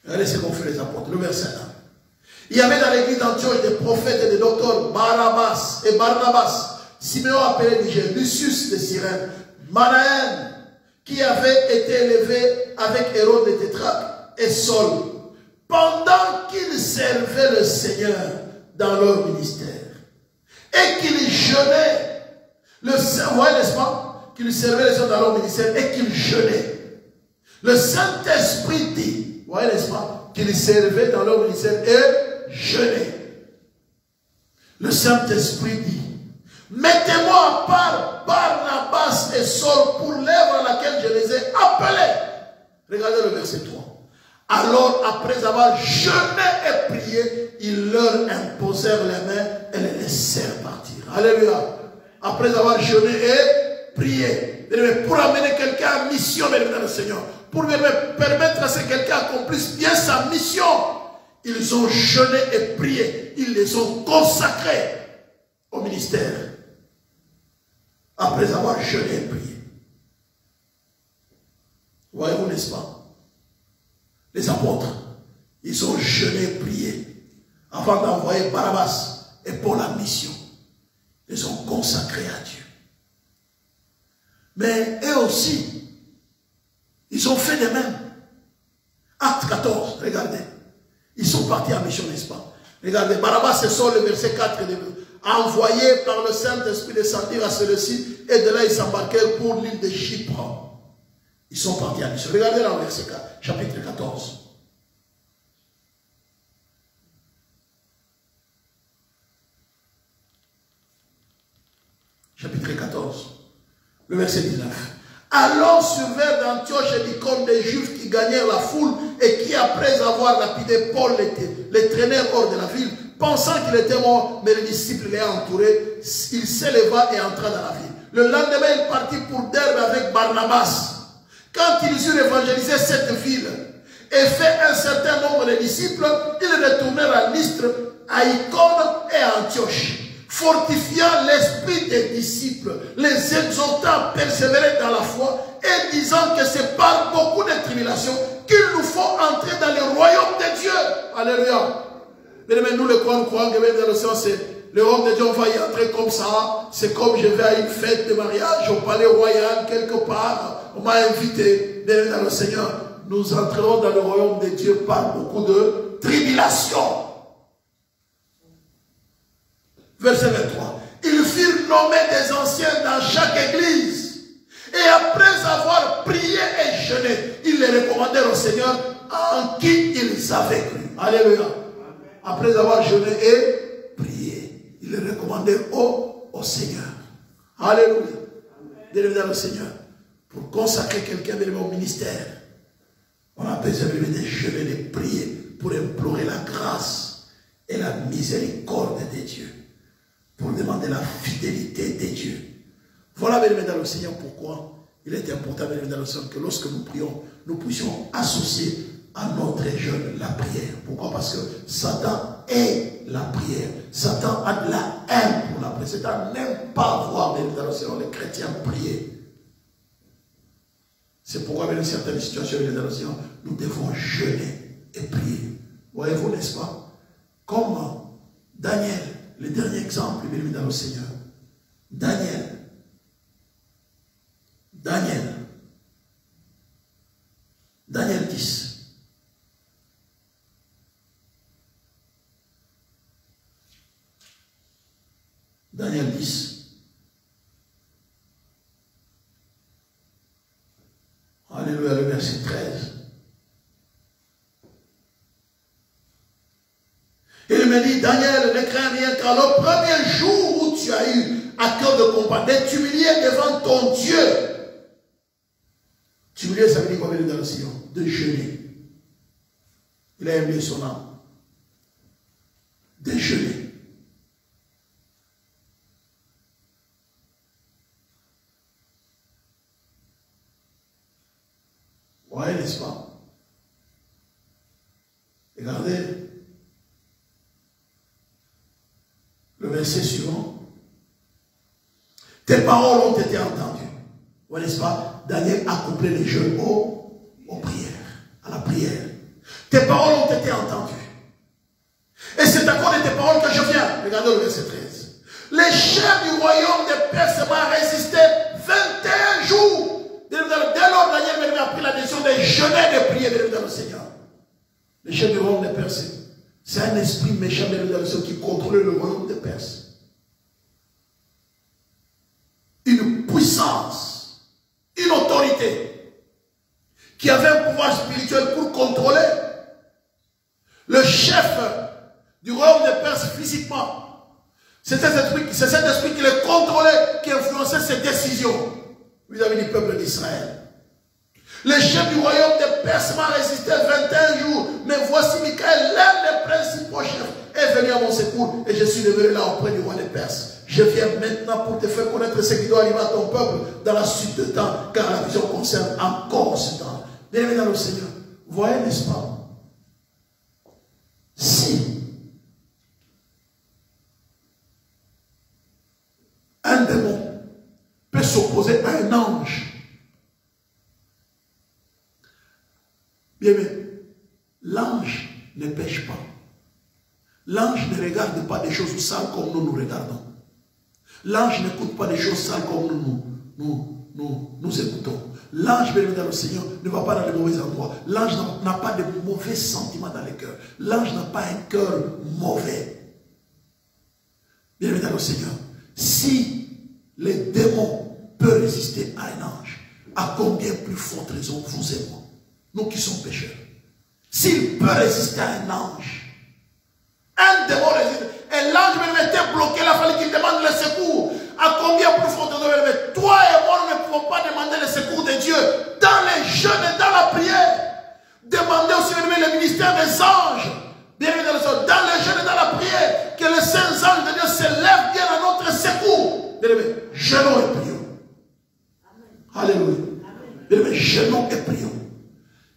Regardez ce qu'ont fait les apôtres. Le verset 1. Il y avait dans l'église d'Antioche des prophètes et des docteurs, Barnabas et Barnabas, Siméon appelé Niger, Lucius de Cyrène, Manaën, qui avait été élevé avec Hérode le tétrarque, et Saul, pendant qu'ils servaient le Seigneur dans leur ministère, et qu'ils jeûnaient, vous voyez, n'est-ce pas, qu'ils servaient le Seigneur dans leur ministère, et qu'ils jeûnaient. Le Saint-Esprit dit, vous voyez, n'est-ce pas, qu'ils servaient dans leur ministère et jeûnaient. Le Saint-Esprit dit, mettez-moi à part Barnabas et Saul pour l'œuvre à laquelle je les ai appelés. Regardez le verset 3. Alors, après avoir jeûné et prié, ils leur imposèrent les mains et les laissèrent partir. Alléluia. Après avoir jeûné et prié. Pour amener quelqu'un en mission, dans le Seigneur. Pour permettre à ce que quelqu'un accomplisse bien sa mission. Ils ont jeûné et prié. Ils les ont consacrés au ministère. Après avoir jeûné et prié. Voyez-vous, n'est-ce pas? Les apôtres, ils ont jeûné et prié avant d'envoyer Barnabas et Paul en mission. Ils ont consacré à Dieu. Mais eux aussi, ils ont fait de même. Acte 14, regardez. Ils sont partis en mission, n'est-ce pas? Regardez, Barnabas et Saul, le verset 4, envoyés par le Saint-Esprit descendirent à celui-ci, et de là ils s'embarquèrent pour l'île de Chypre. Ils sont partis en mission. Regardez là, verset 4, chapitre 14. Chapitre 14, le verset 19. Alors survinrent d'Antioche et d'Icône des Juifs qui gagnèrent la foule et qui, après avoir lapidé Paul, les traînèrent hors de la ville, pensant qu'il était mort, mais les disciples l'ayant entouré, il s'éleva et entra dans la ville. Le lendemain, il partit pour Derbe avec Barnabas. Quand ils eurent évangélisé cette ville et fait un certain nombre de disciples, ils retournèrent à Lystre, à Icône et à Antioche, fortifiant l'esprit des disciples, les exhortant à persévérer dans la foi et disant que c'est par beaucoup de tribulations qu'il nous faut entrer dans le royaume de Dieu. Alléluia. Mais nous, les croyants que dans le sens, c'est le royaume de Dieu, on va y entrer comme ça. C'est comme je vais à une fête de mariage au palais royal, quelque part. On m'a invité dans le Seigneur. Nous entrerons dans le royaume de Dieu par beaucoup de tribulations. Verset 23. Ils firent nommer des anciens dans chaque église. Et après avoir prié et jeûné, ils les recommandèrent au Seigneur en qui ils avaient cru. Alléluia. Après avoir jeûné et prié, ils les recommandèrent au Seigneur. Alléluia. Bienvenue au Seigneur. Pour consacrer quelqu'un au ministère, on a besoin de jeûner, de prier pour implorer la grâce et la miséricorde de Dieu. Pour demander la fidélité de Dieu. Voilà, bien dans le Seigneur, pourquoi il est important, bien dans le Seigneur, que lorsque nous prions, nous puissions associer à notre jeûne la prière. Pourquoi? Parce que Satan est la prière. Satan a de la haine pour la prière. Satan n'aime pas voir, bien dans le Seigneur, les chrétiens prier. C'est pourquoi, dans certaines situations, bien dans le Seigneur, nous devons jeûner et prier. Voyez-vous, n'est-ce pas? Comme Daniel. Le dernier exemple, il est dans le Seigneur. Daniel. Daniel 10. Daniel 10. Alléluia, le verset 13. Il me dit, Daniel, ne crains rien, car le premier jour où tu as eu à cœur de combattre, de t'humilier devant ton Dieu. T'humilier, ça veut dire quoi dans le Seigneur? De jeûner. Il a aimé son âme. Déjeuner. Vous voyez, n'est-ce pas? Regardez le verset suivant. Tes paroles ont été entendues. Vous voyez, n'est-ce pas? Daniel accomplait les jeûnes aux prières, à la prière. Tes paroles ont été entendues. Et c'est à cause de tes paroles que je viens. Regardez le verset 13. Les chefs du royaume des Perses m'ont résisté 21 jours. Dès lors, Daniel a pris la décision de jeûner et de prier dans le Seigneur. Les chefs du royaume des Perses, c'est un esprit méchant qui contrôle le royaume des Perses. Une puissance, une autorité qui avait un pouvoir spirituel pour contrôler le chef du royaume des Perses physiquement. C'est cet esprit qui les contrôlait, qui influençait ses décisions vis-à-vis du peuple d'Israël. Les chefs du royaume des Perses m'ont résisté 21 jours, mais voici Michael, l'un des principaux chefs, est venu à mon secours et je suis devenu là auprès du roi des Perses. Je viens maintenant pour te faire connaître ce qui doit arriver à ton peuple dans la suite de temps, car la vision concerne encore ce temps. Bien-aimés dans le Seigneur, voyez, n'est-ce pas? Si un démon peut s'opposer à un ange, bien aimé, l'ange ne pêche pas. L'ange ne regarde pas des choses sales comme nous regardons. L'ange n'écoute pas des choses sales comme nous écoutons. L'ange, bien dans le Seigneur, ne va pas dans les mauvais endroits. L'ange n'a pas de mauvais sentiments dans le cœur. L'ange n'a pas un cœur mauvais. Bien dans le Seigneur, si les démons peuvent résister à un ange, à combien plus forte raison vous et moi, nous qui sommes pécheurs. S'il peut résister à un ange, un démon résiste, et l'ange me était bloqué, il a fallu qu'il demande le secours. À combien plus forte raison, toi et moi, nous ne pouvons pas demander le secours de Dieu dans les jeûnes et dans la prière. Demandez aussi le ministère des anges, bienvenue dans les jeûnes et dans la prière, que les saints anges de Dieu s'élèvent bien à notre secours. Bien-aimés, jeûnons et prions. Alléluia. Bien-aimés, jeûnons et prions.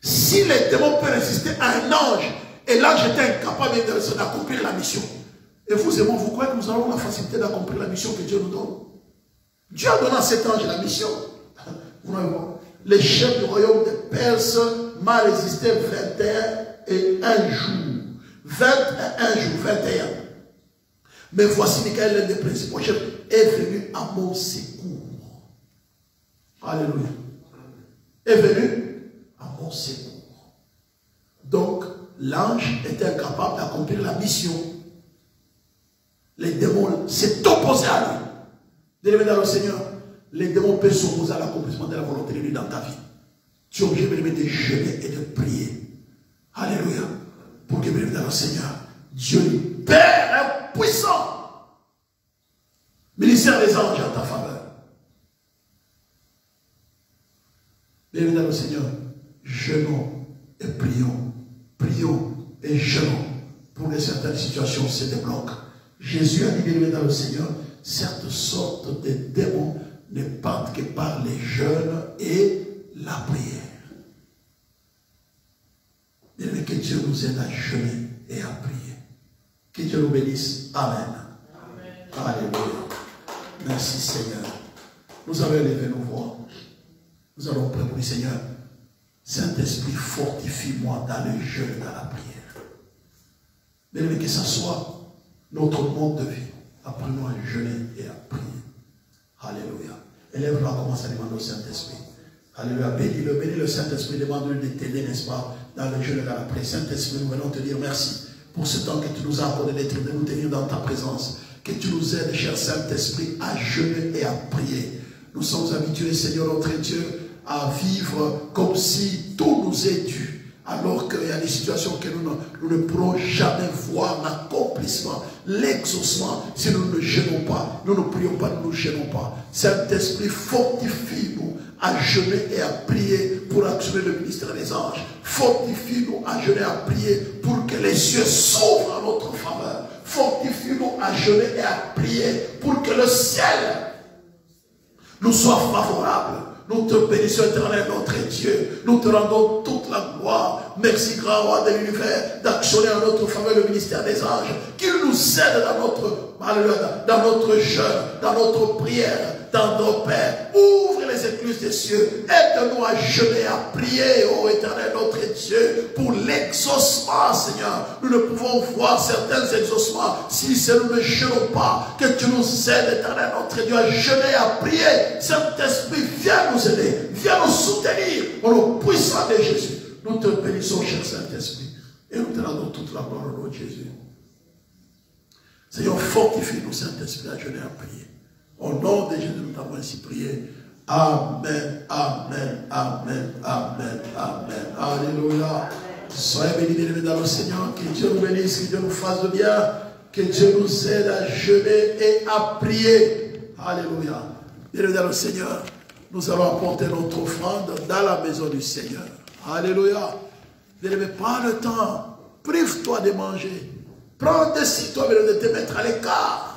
Si les démons peuvent résister à un ange, et l'ange était incapable d'accomplir la mission, et vous et moi, vous croyez que nous avons la facilité d'accomplir la mission que Dieu nous donne? Dieu a donné à cet ange la mission. Vous voyez, les chefs du royaume des Perses m'ont résisté 21 jours. 21 jours, 21. Mais voici Michael, l'un des principaux chefs, est venu à mon secours. Alléluia. Est venu à mon secours. Donc, l'ange était incapable d'accomplir la mission. Les démons s'est opposé à lui. Bien-aimé dans le Seigneur, les démons peuvent s'opposer à l'accomplissement de la volonté de Dieu dans ta vie. Tu es obligé de jeûner et de prier. Alléluia. Pour que, bien-aimé dans le Seigneur, Dieu libère un puissant ministère des anges en ta faveur. Bien-aimé dans le Seigneur, jeûnons et prions. Prions et jeûnons pour que certaines situations se débloquent. Jésus a dit, bien-aimé dans le Seigneur, certaines sortes de démons ne partent que par les jeûnes et la prière. Bien-aimé, que Dieu nous aide à jeûner et à prier. Que Dieu nous bénisse. Amen. Amen. Alléluia. Merci Seigneur. Nous avons élevé nos voix. Nous allons prier pour le Seigneur. Saint-Esprit, fortifie-moi dans le jeûne et dans la prière. Bien-aimé, que ce soit notre mode de vie. Apprenons à jeûner et à prier. Alléluia. Élève-toi, commence à demander au Saint-Esprit. Alléluia. Bénis le Saint-Esprit, demande-lui de t'aider, n'est-ce pas, dans le jeûne et dans la prière. Saint-Esprit, nous venons te dire merci pour ce temps que tu nous as accordé de nous tenir dans ta présence. Que tu nous aides, cher Saint-Esprit, à jeûner et à prier. Nous sommes habitués, Seigneur notre Dieu, à vivre comme si tout nous est dû. Alors qu'il y a des situations que nous ne pourrons jamais voir, n'accomplir l'accomplissement, l'exaucement. Si nous ne gênons pas, nous ne prions pas, nous ne nous gênons pas. Saint-Esprit, fortifie-nous à jeûner et à prier pour actionner le ministère des anges. Fortifie-nous à jeûner et à prier pour que les cieux s'ouvrent en notre faveur. Fortifie-nous à jeûner et à prier pour que le ciel nous soit favorable. Nous te bénissons, éternel, notre Dieu. Nous te rendons toute la gloire. Merci, grand roi de l'univers, d'actionner en notre faveur le ministère des anges. Qu'il nous aide dans notre jeûne, dans notre prière, dans nos pères. Ouvre les écluses des cieux. Aide-nous à jeûner, à prier, ô éternel, notre Dieu, pour l'exaucement, Seigneur. Nous ne pouvons voir certains exaucements si nous ne jeûnons pas. Que tu nous aides, éternel, notre Dieu, à jeûner, à prier. Saint-Esprit, viens nous aider, viens nous soutenir au nom puissant de Jésus. Nous te bénissons, cher Saint-Esprit, et nous te rendons toute la gloire au nom de Jésus. Seigneur, fortifie-nous, Saint-Esprit, à jeûner, à prier. Au nom de Jésus, nous t'avons ainsi prié. Amen, amen, amen, amen, amen. Alléluia. Soyez bénis dans le Seigneur. Que Dieu nous bénisse, que Dieu nous fasse de bien. Que Dieu nous aide à jeûner et à prier. Alléluia. Bienvenue dans le Seigneur. Nous allons apporter notre offrande dans la maison du Seigneur. Alléluia. Bien-aimé, prends le temps. Prive-toi de manger. Prends décide-toi de te mettre à l'écart.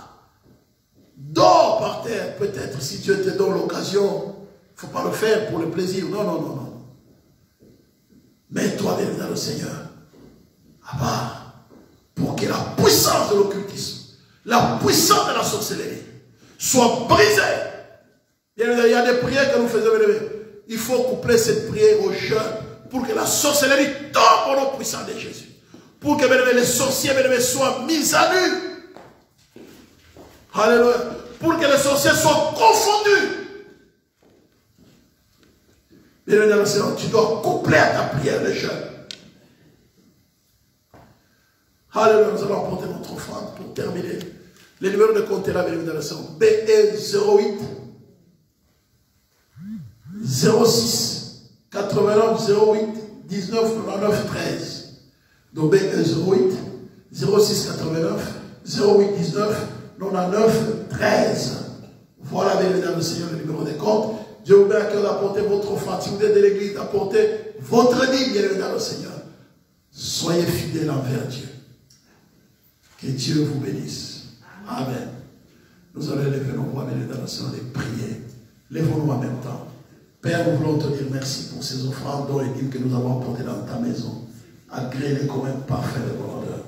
Dors par terre, peut-être, si Dieu te donne l'occasion. Il ne faut pas le faire pour le plaisir. Non, non, non, non. Mets-toi dans le Seigneur. À part. Pour que la puissance de l'occultisme, la puissance de la sorcellerie, soit brisée. Il y a des prières que nous faisons. Il faut coupler cette prière au jeûne pour que la sorcellerie tombe au nom puissant de Jésus. Pour que les sorciers soient mis à nu. Alléluia. Pour que les sorciers soient confondus. Bien, tu dois coupler à ta prière le jeûne. Alléluia. Nous allons apporter notre offrande pour terminer. Les numéros de compte là, bien évidemment, sont BE 08 06 89 08 19 99 13. Donc BE 08 06 89 08 19 99 13. Voilà, bien évidemment, le Seigneur, le numéro de compte. Dieu vous met à cœur d'apporter votre offrande. Si vous êtes de l'église, d'apporter votre dîme, bien évidemment, le Seigneur. Soyez fidèles envers Dieu. Que Dieu vous bénisse. Amen. Nous allons lever nos voix, bien évidemment, le Seigneur, et prier. Lèvons-nous en même temps. Père, nous voulons te dire merci pour ces offrandes, dont les dîmes que nous avons apportées dans ta maison. Agrée-les comme un parfait de grandeur.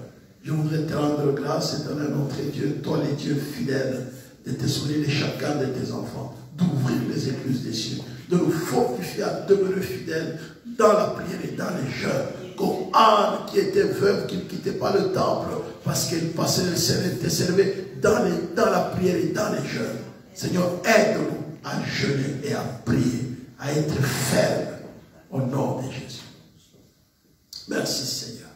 Je voudrais te rendre grâce, éternel notre Dieu, toi les dieux fidèles, de te souvenir de chacun de tes enfants, d'ouvrir les écluses des cieux, de nous fortifier à demeurer fidèles dans la prière et dans les jeûnes. Comme Anne qui était veuve, qui ne quittait pas le temple, parce qu'elle passait le Seigneur, te servait dans la prière et dans les jeûnes. Seigneur, aide-nous à jeûner et à prier, à être fermes au nom de Jésus. Merci Seigneur.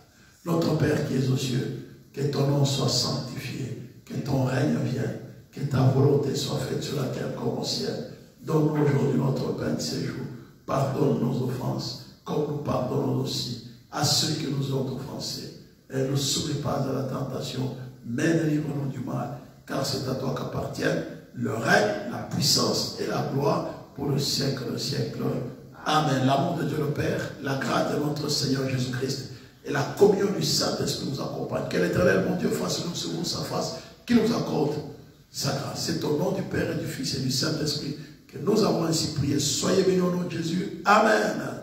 Notre Père qui es aux cieux, que ton nom soit sanctifié, que ton règne vienne, que ta volonté soit faite sur la terre comme au ciel. Donne-nous aujourd'hui notre pain de ce jour. Pardonne nos offenses, comme nous pardonnons aussi à ceux qui nous ont offensés. Et ne nous soumets pas à la tentation, mais délivre-nous du mal, car c'est à toi qu'appartiennent le règne, la puissance et la gloire pour le siècle des siècles. Amen. L'amour de Dieu le Père, la grâce de notre Seigneur Jésus-Christ et la communion du Saint-Esprit nous accompagne. Que l'Éternel, mon Dieu, fasse nous sur sa face, qu'il nous accorde sa grâce. C'est au nom du Père et du Fils et du Saint-Esprit que nous avons ainsi prié. Soyez bénis au nom de Jésus. Amen. Amen.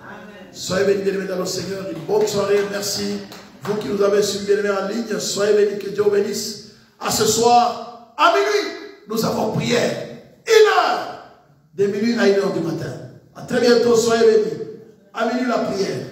Soyez bénis, bien-aimés dans le Seigneur. Une bonne soirée. Merci. Vous qui nous avez suivis, bien-aimés en ligne, soyez bénis, que Dieu vous bénisse. À ce soir, à minuit, nous avons prié 1 heure, de minuit à 1 heure du matin. À très bientôt, soyez bénis. À minuit la prière.